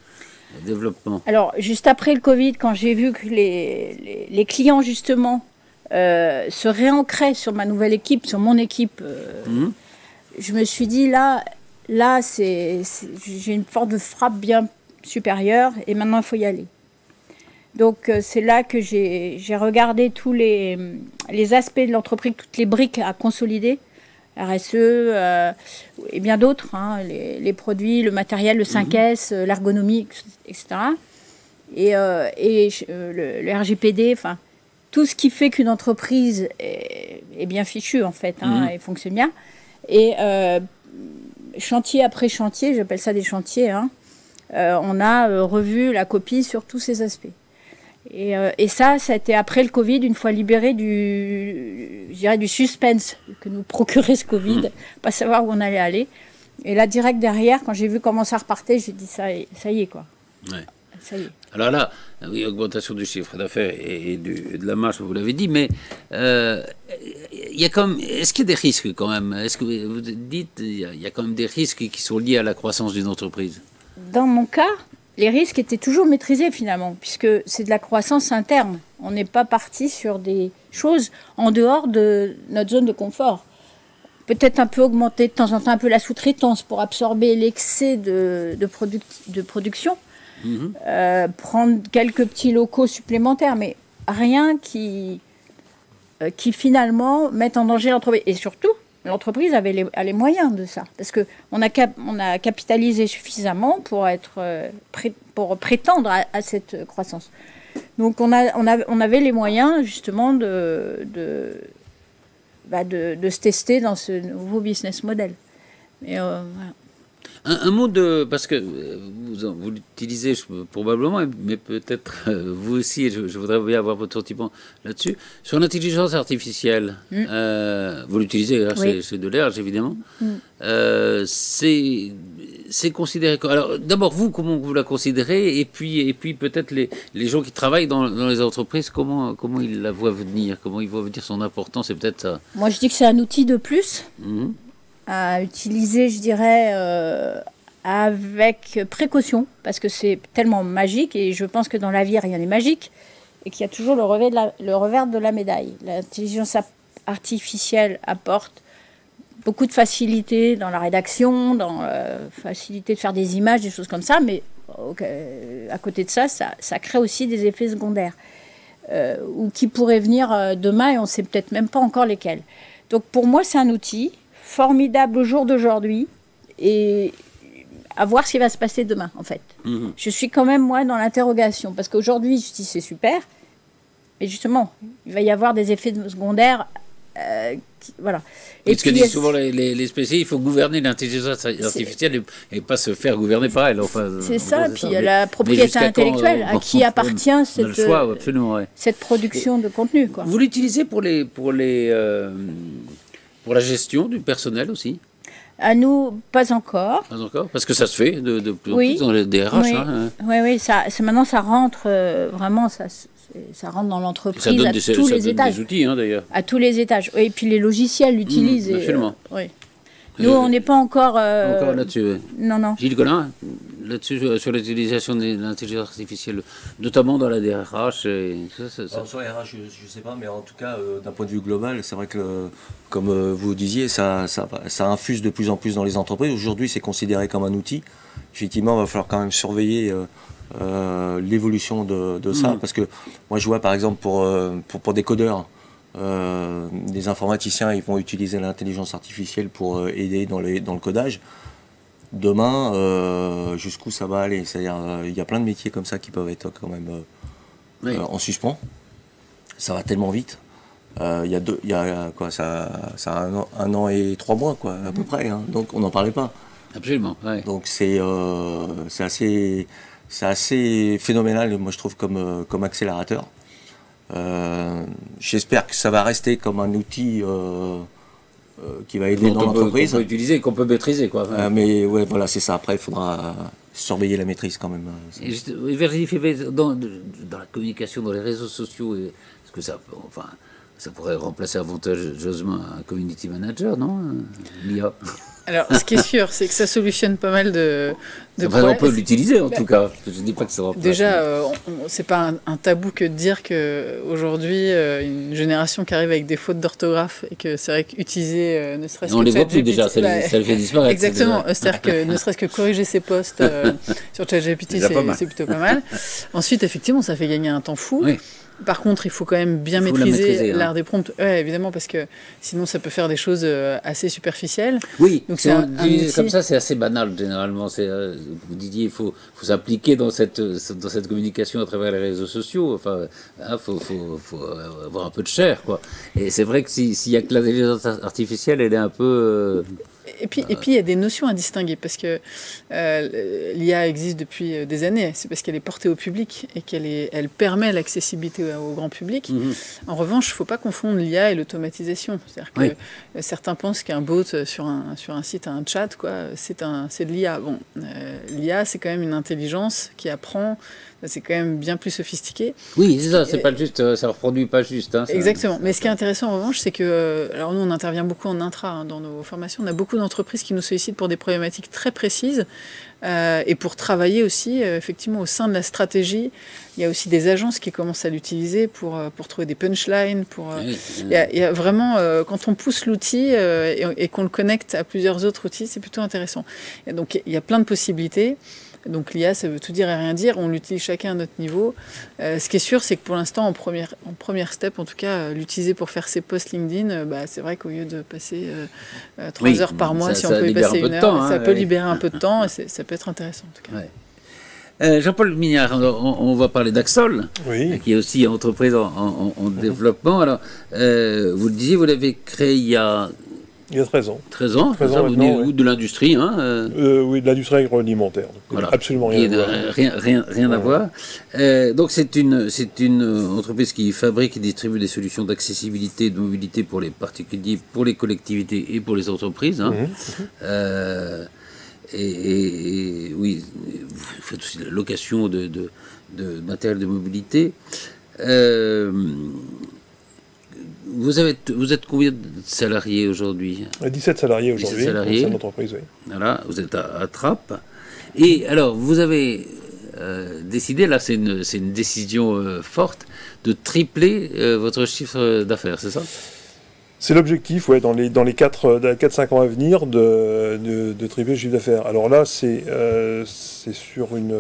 développement? Alors, juste après le Covid, quand j'ai vu que les clients, justement, se réancraient sur ma nouvelle équipe, sur mon équipe, je me suis dit, là j'ai une force de frappe bien supérieure, et maintenant, il faut y aller. Donc, c'est là que j'ai regardé tous les aspects de l'entreprise, toutes les briques à consolider, RSE et bien d'autres, hein, les produits, le matériel, le 5S, l'ergonomie, etc. Et le RGPD, enfin, tout ce qui fait qu'une entreprise est bien fichue, en fait, hein, et fonctionne bien. Et chantier après chantier, j'appelle ça des chantiers, hein, on a revu la copie sur tous ces aspects. Et ça a été après le Covid, une fois libéré du suspense que nous procurait ce Covid, pas savoir où on allait aller. Et là, direct derrière, quand j'ai vu comment ça repartait, j'ai dit ça y est, quoi. Ouais. Ça y est. Alors là, oui, augmentation du chiffre d'affaires et de la marge, vous l'avez dit, mais il y a quand même, est-ce qu'il y a des risques quand même? Est-ce que vous dites, il y a quand même des risques qui sont liés à la croissance d'une entreprise? Dans mon cas, les risques étaient toujours maîtrisés finalement, puisque c'est de la croissance interne. On n'est pas parti sur des choses en dehors de notre zone de confort. Peut-être un peu augmenter de temps en temps un peu la sous-traitance pour absorber l'excès de production, prendre quelques petits locaux supplémentaires, mais rien qui finalement mette en danger l'entreprise. Et surtout, l'entreprise a les moyens de ça, parce qu'on a capitalisé suffisamment pour prétendre à cette croissance. Donc on avait les moyens justement de se tester dans ce nouveau business model. Et, voilà. Un mot parce que vous l'utilisez probablement, mais peut-être vous aussi, je voudrais bien avoir votre sentiment là-dessus, sur l'intelligence artificielle. Vous l'utilisez, oui. C'est de l'ERG évidemment. C'est considéré. Alors d'abord vous, comment vous la considérez, et puis peut-être les gens qui travaillent dans les entreprises, comment ils la voient venir, comment ils voient venir son importance, et peut-être ça. Moi je dis que c'est un outil de plus. À utiliser, je dirais, avec précaution, parce que c'est tellement magique, et je pense que dans la vie, rien n'est magique, et qu'il y a toujours le revers de la médaille. L'intelligence artificielle apporte beaucoup de facilité dans la rédaction, dans la facilité de faire des images, des choses comme ça, mais à côté de ça, ça crée aussi des effets secondaires, ou qui pourraient venir demain, et on ne sait peut-être même pas encore lesquels. Donc pour moi, c'est un outil formidable au jour d'aujourd'hui, et à voir ce qui va se passer demain, en fait. Je suis quand même, moi, dans l'interrogation, parce qu'aujourd'hui, je dis c'est super, mais justement, il va y avoir des effets secondaires, voilà. Et ce que disent souvent les spécialistes, il faut gouverner l'intelligence artificielle et pas se faire gouverner par elle. Enfin, c'est ça, puis il y a la propriété intellectuelle, à qui appartient cette production de contenu, quoi. Vous l'utilisez pour la gestion du personnel aussi? À nous, pas encore. Pas encore, parce que ça se fait de plus en plus dans les DRH. Oui, hein. Oui, maintenant ça rentre vraiment, ça rentre dans l'entreprise à tous les étages. Des outils, hein, d'ailleurs. À tous les étages. Et puis les logiciels l'utilisent. Absolument. Oui. Nous, on n'est pas encore... Encore là-dessus. Non. Gilles Collin, là-dessus, sur l'utilisation de l'intelligence artificielle, notamment dans la DRH Alors, sur la RH, je ne sais pas, mais en tout cas, d'un point de vue global, c'est vrai que, comme vous disiez, ça infuse de plus en plus dans les entreprises. Aujourd'hui, c'est considéré comme un outil. Effectivement, il va falloir quand même surveiller l'évolution de ça, parce que moi, je vois, par exemple, pour des codeurs, des informaticiens, ils vont utiliser l'intelligence artificielle pour aider dans le codage. Demain, jusqu'où ça va aller? C'est-à-dire, il y a plein de métiers comme ça qui peuvent être quand même en suspens. Ça va tellement vite. Il y a quoi, ça a un an et 3 mois, quoi, à peu près. Hein. Donc, on n'en parlait pas. Absolument. Ouais. Donc, c'est assez phénoménal, moi, je trouve, comme accélérateur. J'espère que ça va rester comme un outil qui va aider dans l'entreprise. Qu'on peut utiliser, qu'on peut maîtriser, quoi. Mais ouais, voilà, c'est ça. Après, il faudra surveiller la maîtrise quand même. Et juste, vérifier dans la communication, dans les réseaux sociaux, est-ce que ça pourrait remplacer avantageusement un community manager, non? L'IA. Alors, ce qui est sûr, c'est que ça solutionne pas mal de problèmes. On peut l'utiliser, en tout cas. Je ne dis pas que ça remplace. Déjà, c'est pas un tabou que de dire qu'aujourd'hui, une génération qui arrive avec des fautes d'orthographe et que c'est vrai qu'utiliser ne serait-ce que... On les voit plus déjà, ça le fait disparaître. Exactement, c'est-à-dire que ne serait-ce que corriger ses posts sur ChatGPT, c'est plutôt pas mal. Ensuite, effectivement, ça fait gagner un temps fou. Oui. Par contre, il faut quand même bien maîtriser l'art des prompts. Ouais, évidemment, parce que sinon, ça peut faire des choses assez superficielles. Oui, donc comme ça, c'est assez banal, généralement. Vous disiez, il faut s'impliquer dans cette communication à travers les réseaux sociaux. Enfin, faut avoir un peu de chair, quoi. Et c'est vrai que s'il y a que l'intelligence artificielle, elle est un peu... Et puis, il y a des notions à distinguer, parce que l'IA existe depuis des années. C'est parce qu'elle est portée au public et qu'elle permet l'accessibilité au grand public. En revanche, il ne faut pas confondre l'IA et l'automatisation. C'est-à-dire que certains pensent qu'un bot sur un site, un chat, c'est de l'IA. Bon, l'IA, c'est quand même une intelligence qui apprend. C'est quand même bien plus sophistiqué. Oui, c'est ça, c'est pas juste, ça ne reproduit pas juste. Hein, exactement. Mais ce qui est intéressant en revanche, c'est que, alors nous on intervient beaucoup en intra dans nos formations, on a beaucoup d'entreprises qui nous sollicitent pour des problématiques très précises et pour travailler aussi effectivement au sein de la stratégie. Il y a aussi des agences qui commencent à l'utiliser pour trouver des punchlines. Il y a vraiment, quand on pousse l'outil et qu'on le connecte à plusieurs autres outils, c'est plutôt intéressant. Et donc il y a plein de possibilités. Donc l'IA, ça veut tout dire et rien dire. On l'utilise chacun à notre niveau. Ce qui est sûr, c'est que pour l'instant, en première step, en tout cas, l'utiliser pour faire ses posts LinkedIn, c'est vrai qu'au lieu de passer 3 heures par mois, si on peut y passer 1 heure, ça peut libérer un peu de temps et ça peut être intéressant en tout cas. Ouais. Jean-Paul Mignard, on va parler d'Axol, qui est aussi une entreprise en développement. Alors, vous le disiez, vous l'avez créé il y a 13 ans. 13 ans, vous venez où de l'industrie, oui, de l'industrie agroalimentaire. Voilà. Absolument rien à voir. Rien à voir. Donc c'est une entreprise qui fabrique et distribue des solutions d'accessibilité et de mobilité pour les particuliers, pour les collectivités et pour les entreprises. Et oui, vous faites aussi la location de matériel de mobilité. Vous êtes combien de salariés aujourd'hui? 17 salariés aujourd'hui, dans cette entreprise, oui. Voilà, vous êtes à Trappes. Et alors, vous avez décidé, là c'est une décision forte, de tripler votre chiffre d'affaires, c'est ça? C'est l'objectif, dans les 4-5 ans à venir, de tripler le chiffre d'affaires. Alors là, c'est sur une...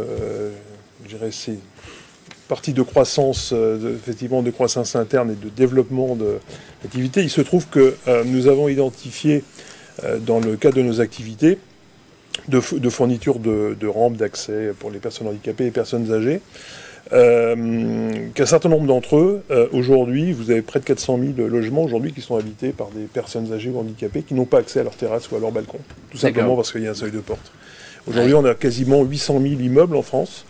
je dirais, c'est partie de croissance, effectivement de croissance interne et de développement de l'activité. Il se trouve que nous avons identifié, dans le cadre de nos activités, de fourniture de rampes d'accès pour les personnes handicapées et les personnes âgées, qu'un certain nombre d'entre eux, aujourd'hui, vous avez près de 400 000 logements aujourd'hui qui sont habités par des personnes âgées ou handicapées qui n'ont pas accès à leur terrasse ou à leur balcon, tout simplement parce qu'il y a un seuil de porte. Aujourd'hui, on a quasiment 800 000 immeubles en France,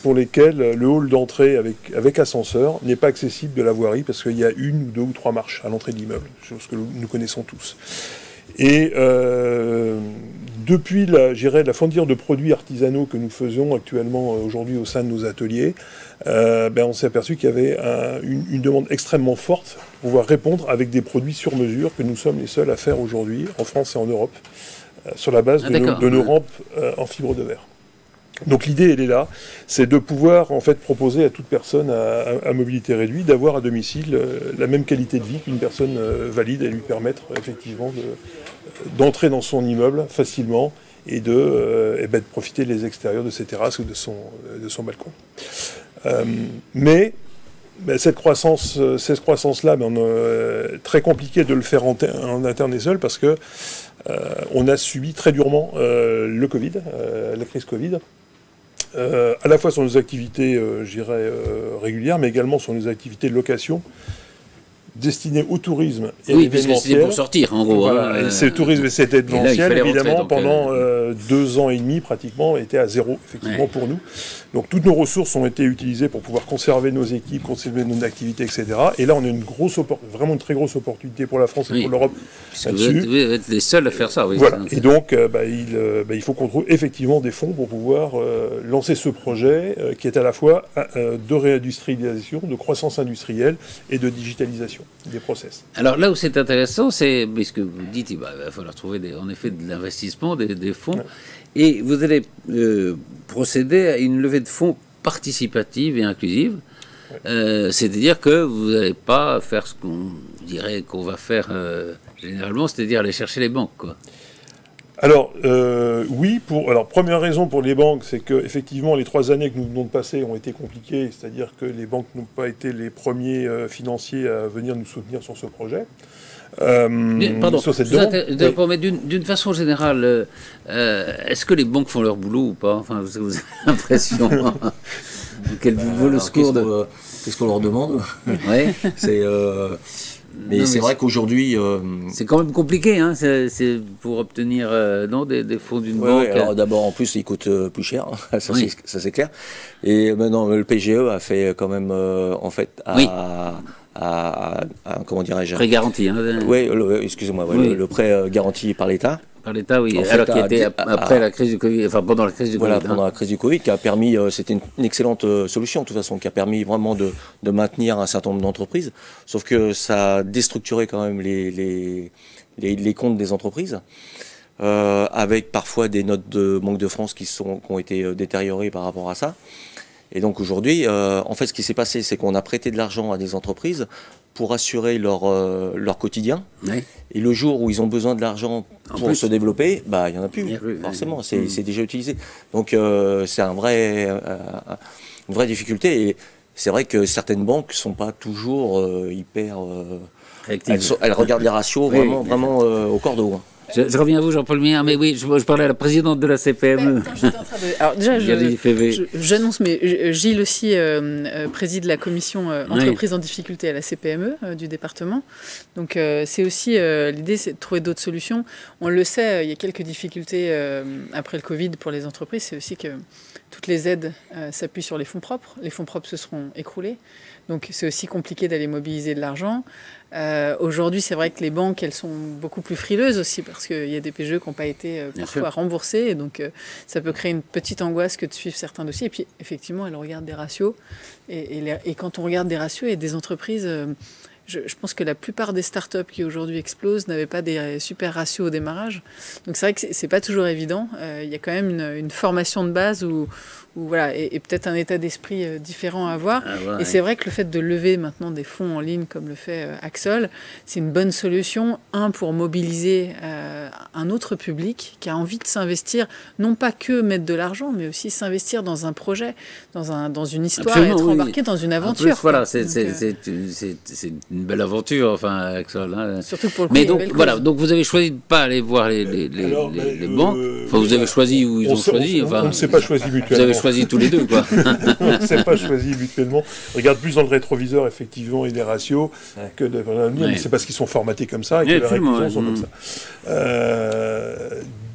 pour lesquels le hall d'entrée avec ascenseur n'est pas accessible de la voirie parce qu'il y a 1 ou 2 ou 3 marches à l'entrée de l'immeuble, chose que nous connaissons tous. Et depuis la fourniture de produits artisanaux que nous faisons actuellement aujourd'hui au sein de nos ateliers, on s'est aperçu qu'il y avait une demande extrêmement forte pour pouvoir répondre avec des produits sur mesure que nous sommes les seuls à faire aujourd'hui en France et en Europe, sur la base de nos rampes en fibre de verre. Donc l'idée, elle est là, c'est de pouvoir en fait proposer à toute personne à mobilité réduite d'avoir à domicile la même qualité de vie qu'une personne valide et lui permettre effectivement d'entrer dans son immeuble facilement et de profiter des extérieurs de ses terrasses ou de son balcon. Mais cette croissance-là, très compliqué de le faire en interne et seul parce que on a subi très durement le Covid, la crise Covid. À la fois sur nos activités, régulières, mais également sur nos activités de location destinées au tourisme et oui, puisque c'était pour sortir, en gros. Voilà, c'est le tourisme et c'était événementiel, évidemment, pendant 2 ans et demi, pratiquement, était à zéro, effectivement, pour nous. Donc, toutes nos ressources ont été utilisées pour pouvoir conserver nos équipes, conserver nos activités, etc. Et là, on a vraiment une très grosse opportunité pour la France et pour l'Europe là-dessus. Vous êtes les seuls à faire ça, oui. Voilà. Et donc, il faut qu'on trouve effectivement des fonds pour pouvoir lancer ce projet qui est à la fois de réindustrialisation, de croissance industrielle et de digitalisation des process. Alors là où c'est intéressant, c'est, puisque vous dites qu'il va falloir trouver en effet de l'investissement, des fonds, et vous allez procéder à une levée de fonds participative et inclusive, c'est-à-dire que vous n'allez pas faire ce qu'on dirait qu'on va faire généralement, c'est-à-dire aller chercher les banques, quoi. Alors, oui, première raison pour les banques, c'est qu'effectivement, les 3 années que nous venons de passer ont été compliquées, c'est-à-dire que les banques n'ont pas été les premiers financiers à venir nous soutenir sur ce projet. Pardon, sur cette demande. Mais d'une façon générale, est-ce que les banques font leur boulot ou pas? Enfin, vous avez l'impression qu'elles vous volent le secours de... Qu'est-ce qu'on leur demande? Ouais. Mais c'est vrai qu'aujourd'hui... C'est quand même compliqué, hein, c'est pour obtenir des fonds d'une banque. Alors d'abord, en plus, ils coûtent plus cher, ça c'est clair. Et maintenant, le PGE a fait quand même, comment dirais-je? Prêt garanti. Hein, oui, excusez-moi, le prêt garanti par l'État. Par l'État, oui. Alors qui était après la crise du Covid, enfin pendant la crise du Covid. Voilà, pendant la crise du Covid, qui a permis, c'était une excellente solution de toute façon, qui a permis vraiment de maintenir un certain nombre d'entreprises. Sauf que ça a déstructuré quand même les comptes des entreprises, avec parfois des notes de Banque de France qui ont été détériorées par rapport à ça. Et donc aujourd'hui, en fait, ce qui s'est passé, c'est qu'on a prêté de l'argent à des entreprises pour assurer leur quotidien. Oui. Et le jour où ils ont besoin de l'argent pour se développer, il n'y en a plus, forcément, c'est déjà utilisé. Donc c'est une vraie difficulté. Et c'est vrai que certaines banques ne sont pas toujours hyper... elles regardent les ratios vraiment au cordeau. Je reviens à vous, Jean-Paul Mignard, mais oui, je parlais à la présidente de la CPME. Alors déjà, j'annonce, mais Gilles aussi préside la commission entreprises en difficulté à la CPME du département. Donc c'est aussi, l'idée, c'est de trouver d'autres solutions. On le sait, il y a quelques difficultés après le Covid pour les entreprises. C'est aussi que toutes les aides s'appuient sur les fonds propres. Les fonds propres se seront écroulés. Donc c'est aussi compliqué d'aller mobiliser de l'argent. Aujourd'hui, c'est vrai que les banques, elles sont beaucoup plus frileuses aussi parce qu'il y a des PGE qui n'ont pas été parfois remboursés. Et donc, ça peut créer une petite angoisse que de suivre certains dossiers. Et puis, effectivement, elles regardent des ratios. Et quand on regarde des ratios, il y a des entreprises... Je pense que la plupart des startups qui aujourd'hui explosent n'avaient pas des super ratios au démarrage. Donc, c'est vrai que c'est pas toujours évident. Il y a quand même une formation de base où voilà, et peut-être un état d'esprit différent à avoir. Et c'est vrai que le fait de lever maintenant des fonds en ligne comme le fait Axol, c'est une bonne solution. Pour mobiliser un autre public qui a envie de s'investir, non pas que mettre de l'argent, mais aussi s'investir dans un projet, dans une histoire, et être embarqué dans une aventure. En plus, voilà, c'est une belle aventure, enfin, Axol. Hein. Surtout pour le Mais donc, voilà, donc vous avez choisi de ne pas aller voir les banques. Enfin, vous avez choisi où ils ont choisi. On ne s'est pas choisi mutuellement. Vous avez choisi tous les deux, quoi. On ne s'est pas choisi mutuellement. On regarde plus dans le rétroviseur, effectivement, et les ratios que de l'avenir, mais c'est parce qu'ils sont formatés comme ça et que les réactions sont comme ça.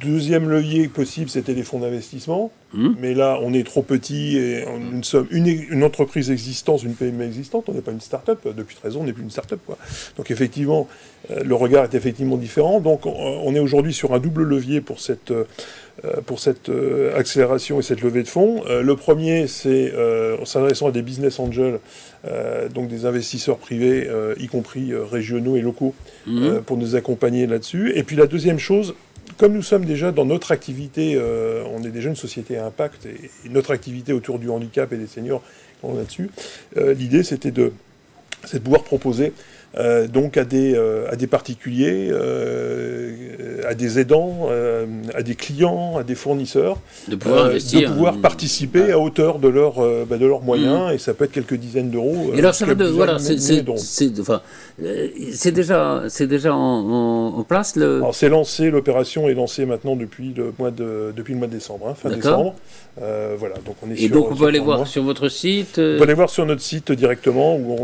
Deuxième levier possible, c'était les fonds d'investissement. Mais là, on est trop petit et nous sommes une entreprise existante, une PME existante. On n'est pas une start-up. Depuis 13 ans, on n'est plus une start-up, quoi. Donc, effectivement, le regard est effectivement différent. Donc, on est aujourd'hui sur un double levier pour cette pour cette accélération et cette levée de fonds. Le premier, c'est en s'adressant à des business angels, donc des investisseurs privés, y compris régionaux et locaux, pour nous accompagner là-dessus. Et puis la deuxième chose, comme nous sommes déjà dans notre activité, on est déjà une société à impact, et notre activité autour du handicap et des seniors, on est là-dessus, l'idée c'est de pouvoir proposer donc à des particuliers, à des aidants, à des clients, à des fournisseurs, de pouvoir participer à hauteur de leurs moyens, et ça peut être quelques dizaines d'euros. Et alors ça voilà, c'est déjà en place Alors c'est lancé, l'opération est lancée maintenant depuis le mois de décembre, fin décembre. Voilà, donc on est donc on peut aller voir sur votre site. On peut aller voir sur notre site directement où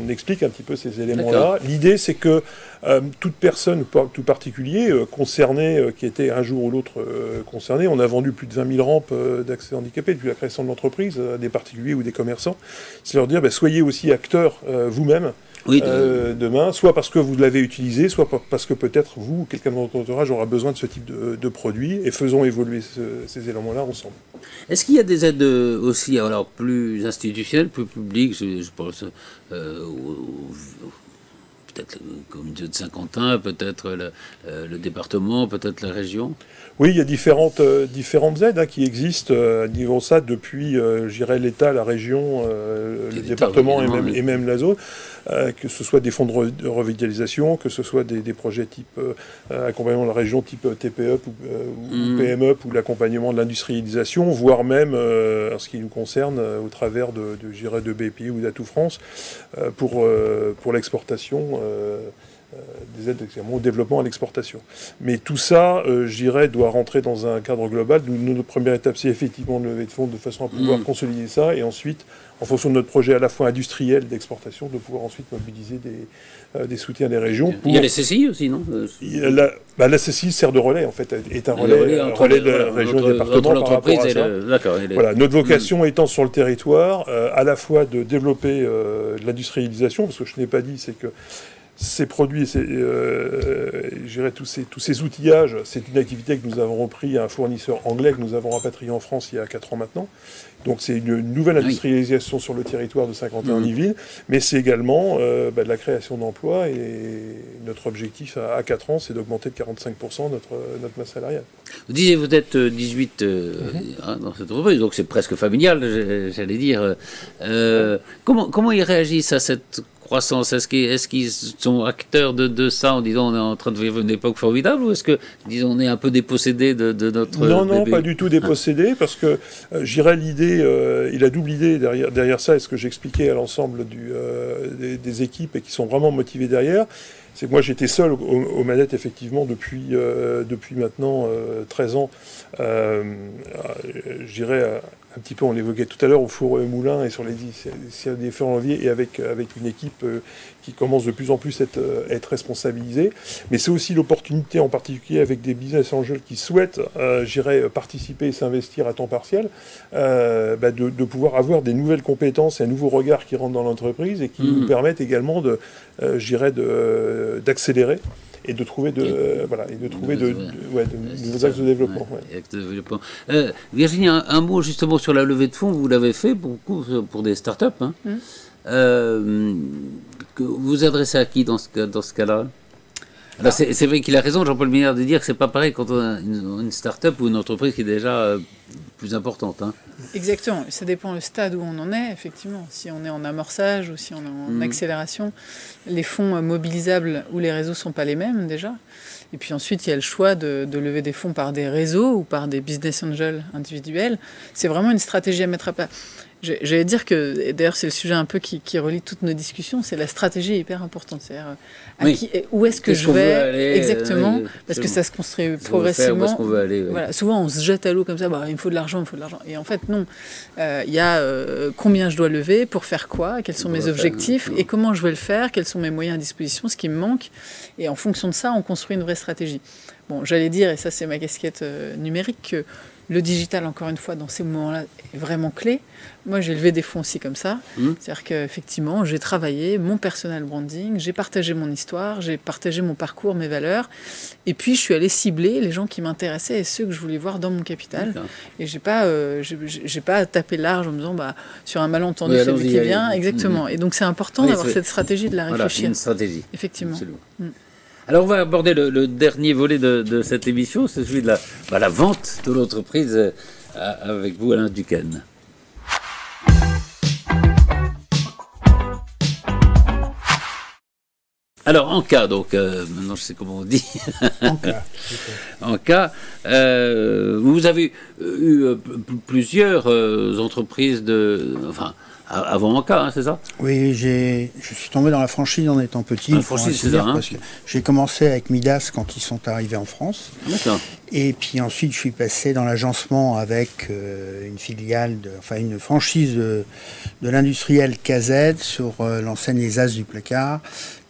on explique un petit peu ces éléments-là. L'idée, c'est que toute personne, tout particulier concerné, qui était un jour ou l'autre concerné, on a vendu plus de 20 000 rampes d'accès handicapés depuis la création de l'entreprise, à des particuliers ou des commerçants. C'est leur dire, soyez aussi acteurs vous-même. Oui, demain, soit parce que vous l'avez utilisé, soit parce que peut-être vous ou quelqu'un de votre entourage aura besoin de ce type de produit, et faisons évoluer ces éléments-là ensemble. Est-ce qu'il y a des aides aussi, alors plus institutionnelles, plus publiques, je pense peut-être la communauté de Saint-Quentin, peut-être le département, peut-être la région? Oui, il y a différentes aides qui existent à niveau ça depuis, je dirais, l'État, la région, le département et même la zone, que ce soit des fonds de revitalisation, que ce soit des projets type accompagnement de la région, type TPE ou PME, ou l'accompagnement de l'industrialisation, voire même, en ce qui nous concerne, au travers de BPI ou d'Atout France, pour l'exportation. Des aides au développement à l'exportation. Mais tout ça, je dirais, doit rentrer dans un cadre global. Notre première étape, c'est effectivement de lever de fonds de façon à pouvoir consolider ça, et ensuite, en fonction de notre projet à la fois industriel d'exportation, de pouvoir ensuite mobiliser des soutiens des régions. Il y a les CCI aussi, non? La CCI sert de relais, en fait, est un relais de la région et département par rapport à ça. Voilà, notre vocation étant sur le territoire, à la fois de développer de l'industrialisation, parce que je n'ai pas dit, c'est que ces produits, tous ces outillages, c'est une activité que nous avons repris à un fournisseur anglais que nous avons rapatrié en France il y a 4 ans maintenant. Donc c'est une nouvelle industrialisation sur le territoire de Saint-Quentin-en-Yvelines, mais c'est également de la création d'emplois, et notre objectif à 4 ans, c'est d'augmenter de 45% notre masse salariale. Vous disiez, vous êtes 18 dans cette entreprise, donc c'est presque familial, j'allais dire. Comment ils réagissent à cette croissance? Est-ce qu'ils sont acteurs de ça en disant on est en train de vivre une époque formidable, ou est-ce que, disons, on est un peu dépossédé de notre Non, pas du tout dépossédé, parce que j'irais l'idée, il a double idée derrière ça, et ce que j'expliquais à l'ensemble des équipes et qui sont vraiment motivées derrière, c'est que moi j'étais seul aux manettes effectivement depuis maintenant 13 ans, je dirais un petit peu, on l'évoquait tout à l'heure, au four et moulin et sur des différents leviers, et avec une équipe qui commence de plus en plus à être responsabilisée. Mais c'est aussi l'opportunité, en particulier avec des business angels qui souhaitent, participer et s'investir à temps partiel, de pouvoir avoir des nouvelles compétences et un nouveau regard qui rentre dans l'entreprise, et qui nous permettent également d'accélérer et de trouver de nouveaux axes de développement. Virginie, un mot justement sur la levée de fonds. Vous l'avez fait beaucoup pour des startups. Que vous adressez à qui dans ce cas-là? Alors c'est vrai qu'il a raison, Jean-Paul Minard, de dire que c'est pas pareil quand on a une start-up ou une entreprise qui est déjà plus importante. Exactement, ça dépend le stade où on en est, effectivement. Si on est en amorçage ou si on est en accélération, les fonds mobilisables ou les réseaux ne sont pas les mêmes déjà. Et puis ensuite, il y a le choix de lever des fonds par des réseaux ou par des business angels individuels. C'est vraiment une stratégie à mettre à plat. J'allais dire que, et d'ailleurs c'est le sujet un peu qui relie toutes nos discussions, c'est la stratégie hyper importante. C'est-à-dire où est-ce que je vais aller, exactement, parce que ça se construit progressivement. Où veut aller, voilà, souvent on se jette à l'eau comme ça, il me faut de l'argent. Et en fait non, il y a combien je dois lever, pour faire quoi, quels sont mes objectifs, et comment je vais le faire, quels sont mes moyens à disposition, ce qui me manque. Et en fonction de ça, on construit une vraie stratégie. Bon, j'allais dire, et ça c'est ma casquette numérique, que Le digital, encore une fois, dans ces moments-là, est vraiment clé. Moi, j'ai levé des fonds aussi comme ça. C'est-à-dire qu'effectivement, j'ai travaillé mon personal branding, j'ai partagé mon histoire, j'ai partagé mon parcours, mes valeurs. Et puis, je suis allée cibler les gens qui m'intéressaient et ceux que je voulais voir dans mon capital. Et j'ai pas tapé large en me disant, sur un malentendu, celui qui vient. Exactement. Et donc, c'est important d'avoir cette stratégie, de la réfléchir. Voilà, une stratégie. Effectivement. Alors, on va aborder le dernier volet de cette émission, c'est celui de la vente de l'entreprise avec vous, Alain Duquesne. Alors, en cas, donc, maintenant je sais comment on dit. En cas, vous avez eu plusieurs entreprises avant en cas, c'est ça? Oui, je suis tombé dans la franchise en étant petit. La franchise, c'est ça, parce que j'ai commencé avec Midas quand ils sont arrivés en France. D'accord. Et puis ensuite, je suis passé dans l'agencement avec une filiale, une franchise de l'industriel KZ sur l'enseigne Les As du Placard,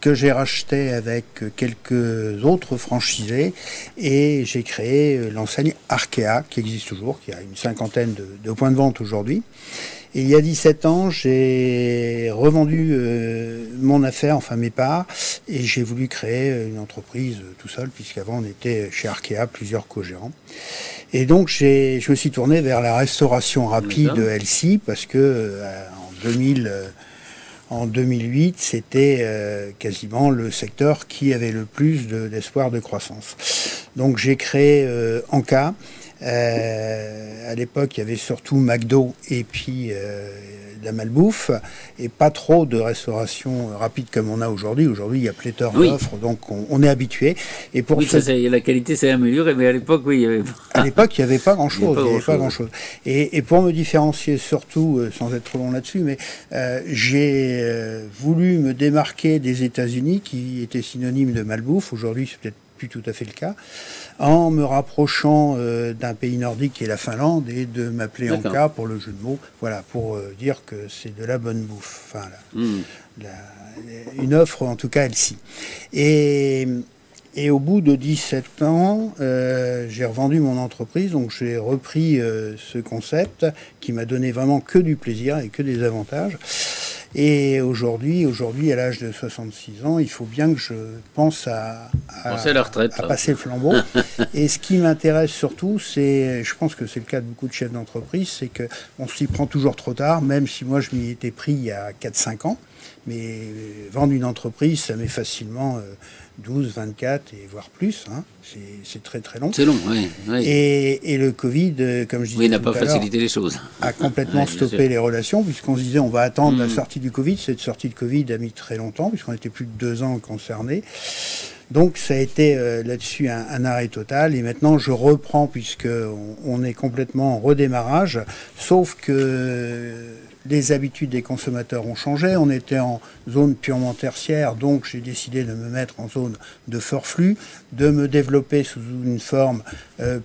que j'ai racheté avec quelques autres franchisés. Et j'ai créé l'enseigne Arkea, qui existe toujours, qui a une 50aine de points de vente aujourd'hui. Et il y a 17 ans, j'ai revendu mon affaire, mes parts, et j'ai voulu créer une entreprise tout seul, puisqu'avant on était chez Arkea, plusieurs co-gérants. Et donc je me suis tourné vers la restauration rapide LC, parce que en 2008, c'était quasiment le secteur qui avait le plus d'espoir de croissance. Donc j'ai créé Anka. À l'époque, il y avait surtout McDo et puis la malbouffe, et pas trop de restauration rapide comme on a aujourd'hui. Aujourd'hui, il y a pléthore d'offres, donc on est habitué. Et pour la qualité s'est améliorée, mais à l'époque, il y avait pas... À l'époque, il n'y avait pas grand-chose. Et pour me différencier, surtout, sans être trop long là-dessus, mais j'ai voulu me démarquer des États-Unis, qui étaient synonymes de malbouffe. Aujourd'hui, c'est peut-être plus tout à fait le cas, en me rapprochant d'un pays nordique qui est la Finlande, et de m'appeler Anka pour le jeu de mots, voilà, pour dire que c'est de la bonne bouffe, une offre en tout cas elle-ci. Et au bout de 17 ans, j'ai revendu mon entreprise, donc j'ai repris ce concept qui m'a donné vraiment que du plaisir et que des avantages. Et aujourd'hui, à l'âge de 66 ans, il faut bien que je pense à la retraite, à passer le flambeau. Et ce qui m'intéresse surtout, je pense que c'est le cas de beaucoup de chefs d'entreprise, c'est qu'on s'y prend toujours trop tard, même si moi je m'y étais pris il y a 4-5 ans. Mais vendre une entreprise, ça met facilement 12, 24 et voire plus. C'est très très long. C'est long, oui. Et le Covid, comme je disais, n'a pas facilité les choses. A complètement stoppé les relations, puisqu'on se disait on va attendre la sortie du Covid. Cette sortie de Covid a mis très longtemps, puisqu'on était plus de 2 ans concernés. Donc ça a été là-dessus un arrêt total. Et maintenant je reprends, puisqu'on est complètement en redémarrage, sauf que les habitudes des consommateurs ont changé. On était en zone purement tertiaire, donc j'ai décidé de me mettre en zone de fort flux, de me développer sous une forme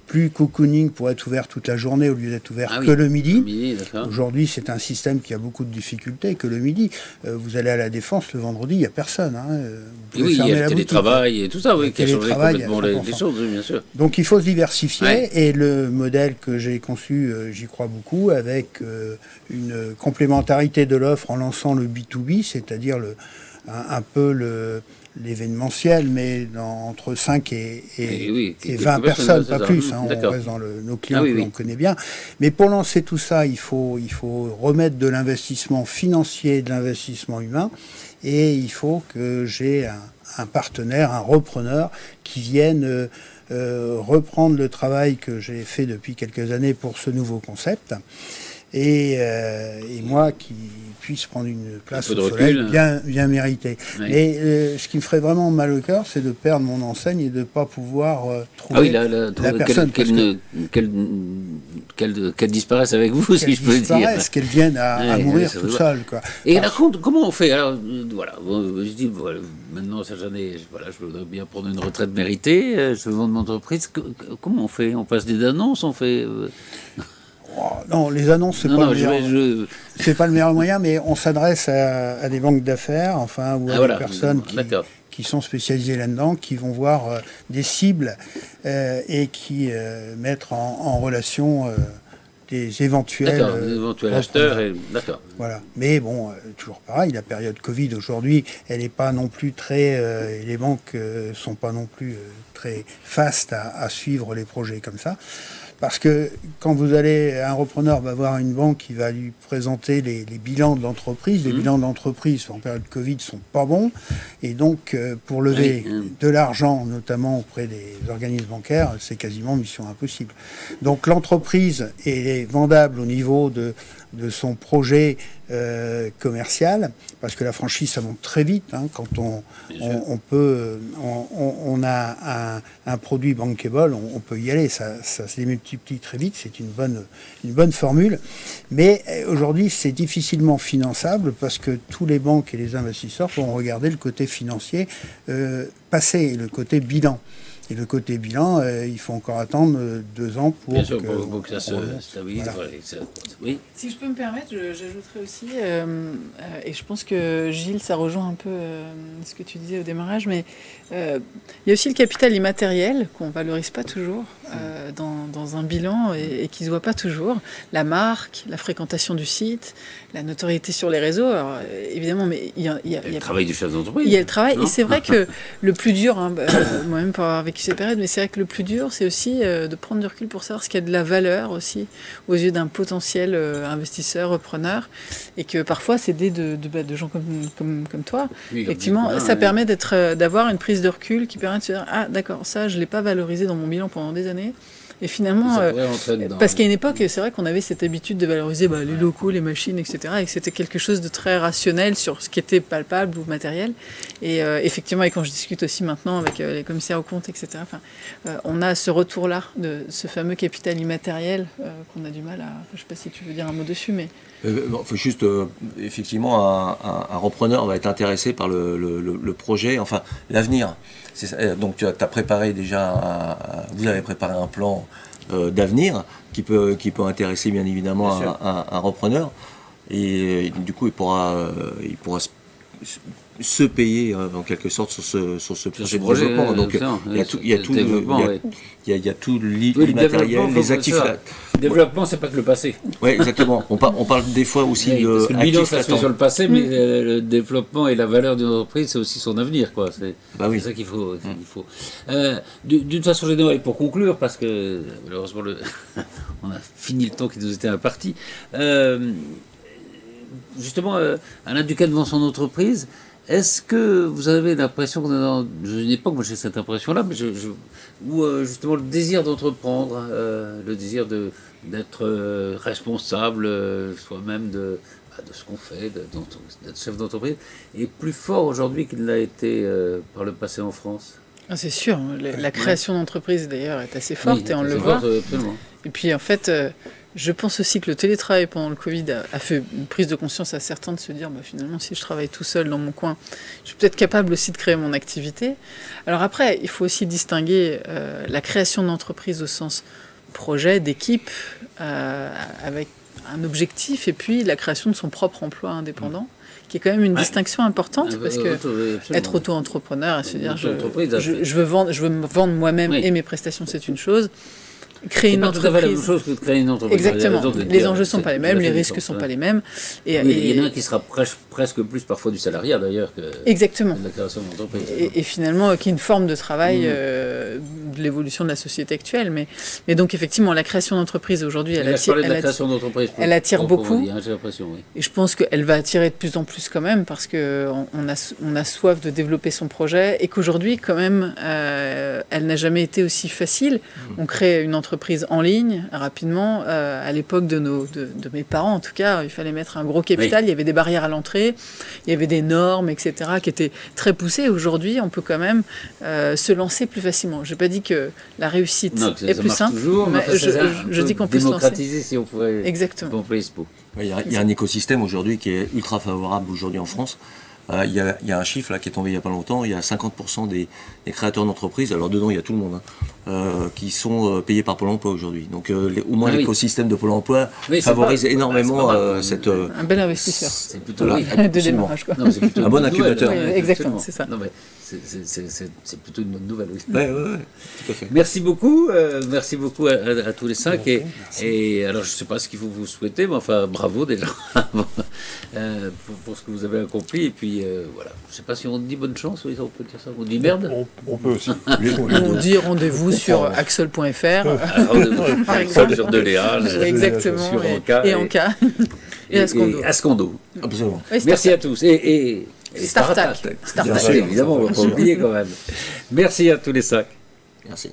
plus cocooning pour être ouvert toute la journée au lieu d'être ouvert que le midi. Aujourd'hui, c'est un système qui a beaucoup de difficultés que le midi. Vous allez à la Défense le vendredi, il n'y a personne. Il y a le télétravail et tout ça, qui a changé complètement les choses, bien sûr. Donc il faut se diversifier, et le modèle que j'ai conçu, j'y crois beaucoup, avec une complémentarité de l'offre en lançant le B2B, c'est-à-dire un peu l'événementiel, mais entre 5 et 20 personnes, pas plus. On reste dans nos clients que l'on connaît bien. Mais pour lancer tout ça, il faut remettre de l'investissement financier, de l'investissement humain, et il faut que j'ai un partenaire, un repreneur qui vienne reprendre le travail que j'ai fait depuis quelques années pour ce nouveau concept. Et moi qui puisse prendre une place au soleil bien méritée. Mais ce qui me ferait vraiment mal au cœur, c'est de perdre mon enseigne et de ne pas pouvoir trouver la personne. Qu'elle disparaisse avec vous, si je peux dire. Qu'elle vienne à mourir toute seule. Et alors, comment on fait? Alors, voilà, je dis, maintenant, je voudrais bien prendre une retraite méritée, je veux vendre mon entreprise. Comment on fait? On passe des annonces, on fait... Non, les annonces, c'est pas le meilleur moyen, mais on s'adresse à des banques d'affaires, ou à des personnes qui sont spécialisés là-dedans, qui vont voir des cibles et qui mettre en relation des éventuels acheteurs. D'accord. Voilà. Mais bon, toujours pareil, la période Covid aujourd'hui, elle n'est pas non plus très... les banques sont pas non plus très fastes à suivre les projets comme ça. Parce que quand un repreneur va voir une banque qui va lui présenter les bilans de l'entreprise, les bilans de l'entreprise en période Covid sont pas bons. Et donc, pour lever de l'argent, notamment auprès des organismes bancaires, c'est quasiment mission impossible. Donc, l'entreprise est vendable au niveau de son projet commercial, parce que la franchise, ça monte très vite. Hein, quand on a un produit bankable, on peut y aller. Ça se démultiplie très vite. C'est une bonne formule. Mais aujourd'hui, c'est difficilement finançable parce que tous les banques et les investisseurs vont regarder le côté financier passé, le côté bilan. Et le côté bilan, il faut encore attendre 2 ans pour que ça se stabilise. Voilà. Oui. Si je peux me permettre, j'ajouterais aussi, et je pense que Gilles, ça rejoint un peu ce que tu disais au démarrage, mais il y a aussi le capital immatériel qu'on ne valorise pas toujours dans un bilan et qui ne se voit pas toujours. La marque, la fréquentation du site, la notoriété sur les réseaux. Alors, évidemment, mais il y a le travail du chef d'entreprise. Il y a le travail, et c'est vrai que le plus dur, moi-même pour avoir vécu ces périodes, mais c'est vrai que le plus dur, c'est aussi de prendre du recul pour savoir ce qu'il y a de la valeur aussi aux yeux d'un potentiel investisseur, repreneur, et que parfois c'est de gens comme toi. Oui, effectivement, ça permet d'avoir une prise de recul qui permet de se dire ah d'accord, ça je l'ai pas valorisé dans mon bilan pendant des années. Et finalement, parce qu'à une époque, c'est vrai qu'on avait cette habitude de valoriser les locaux, les machines, etc. Et que c'était quelque chose de très rationnel sur ce qui était palpable ou matériel. Et effectivement, et quand je discute aussi maintenant avec les commissaires aux comptes, etc., on a ce retour-là, de ce fameux capital immatériel qu'on a du mal à... Je ne sais pas si tu veux dire un mot dessus, mais... faut juste, effectivement, un repreneur va être intéressé par le projet, enfin, l'avenir. Donc tu as préparé déjà, vous avez préparé un plan d'avenir qui peut intéresser bien évidemment un repreneur, et du coup il pourra se payer en quelque sorte sur ce projet de développement. Donc il y a tout l'immatériel, les actifs. Le développement, c'est pas que le passé. Oui, exactement. On parle des fois aussi de parce que le bilan, ça se fait sur le passé, mais le développement et la valeur d'une entreprise, c'est aussi son avenir, quoi. C'est ça qu'il faut. D'une façon générale, et pour conclure, parce que malheureusement, on a fini le temps qui nous était imparti. Justement, Alain Duquet devant son entreprise. Est-ce que vous avez l'impression qu'on est dans une époque, moi j'ai cette impression-là, mais où justement le désir d'entreprendre, le désir d'être responsable soi-même de ce qu'on fait, d'être chef d'entreprise, est plus fort aujourd'hui qu'il l'a été par le passé en France? Ah, c'est sûr, la création d'entreprise d'ailleurs est assez forte et on le voit. Absolument. Et puis en fait... je pense aussi que le télétravail pendant le Covid a fait une prise de conscience à certains de se dire finalement si je travaille tout seul dans mon coin, je suis peut-être capable aussi de créer mon activité. Alors après, il faut aussi distinguer la création d'entreprise au sens projet, d'équipe, avec un objectif, et puis la création de son propre emploi indépendant, qui est quand même une distinction importante, parce que être auto-entrepreneur et se dire je veux me vendre moi-même et mes prestations, c'est une chose. Créer une entreprise. C'est pas la même chose que de créer une entreprise. Exactement. Les enjeux ne sont pas les mêmes, les risques ne sont pas les mêmes. Et il y en a un qui sera presque plus parfois du salariat d'ailleurs que exactement. De la création d'entreprise. Et finalement, qui est une forme de travail de l'évolution de la société actuelle. Mais donc effectivement, la création d'entreprise aujourd'hui, elle attire beaucoup. J'ai l'impression, oui. Et je pense qu'elle va attirer de plus en plus quand même, parce qu'on a soif de développer son projet, et qu'aujourd'hui quand même, elle n'a jamais été aussi facile. On crée une entreprise en ligne rapidement. À l'époque de mes parents, en tout cas, il fallait mettre un gros capital. Il y avait des barrières à l'entrée, il y avait des normes, etc., qui étaient très poussées. Aujourd'hui, on peut quand même se lancer plus facilement. Je n'ai pas dit que la réussite est plus simple, mais je dis qu'on peut se lancer. Démocratiser, si on pouvait. Exactement. On peut il y a un écosystème aujourd'hui qui est ultra favorable aujourd'hui en France. Il y a un chiffre là qui est tombé il n'y a pas longtemps, il y a 50% des créateurs d'entreprises, alors dedans il y a tout le monde, qui sont payés par Pôle emploi aujourd'hui. Donc au moins l'écosystème de Pôle emploi favorise énormément cette... un bel investisseur. C'est plutôt de démarrage, quoi. Non, plutôt un bon incubateur. Exactement, c'est ça. Non, mais c'est plutôt une bonne nouvelle. Oui. Ouais, tout à fait. Merci beaucoup à tous les 5. Et alors, je ne sais pas ce qu'il faut vous souhaiter, mais enfin, bravo déjà pour ce que vous avez accompli. Et puis, voilà. Je ne sais pas si on dit bonne chance, oui, on peut dire ça. On dit merde. On peut aussi. On dit rendez-vous sur axel.fr. Axel sur Deléa. Exactement. Sur Anka. Et Anka. Et Ascondo. Absolument. Merci à tous. Et Startac. Évidemment, on ne va pas oublier quand même. Merci à tous les 5. Merci.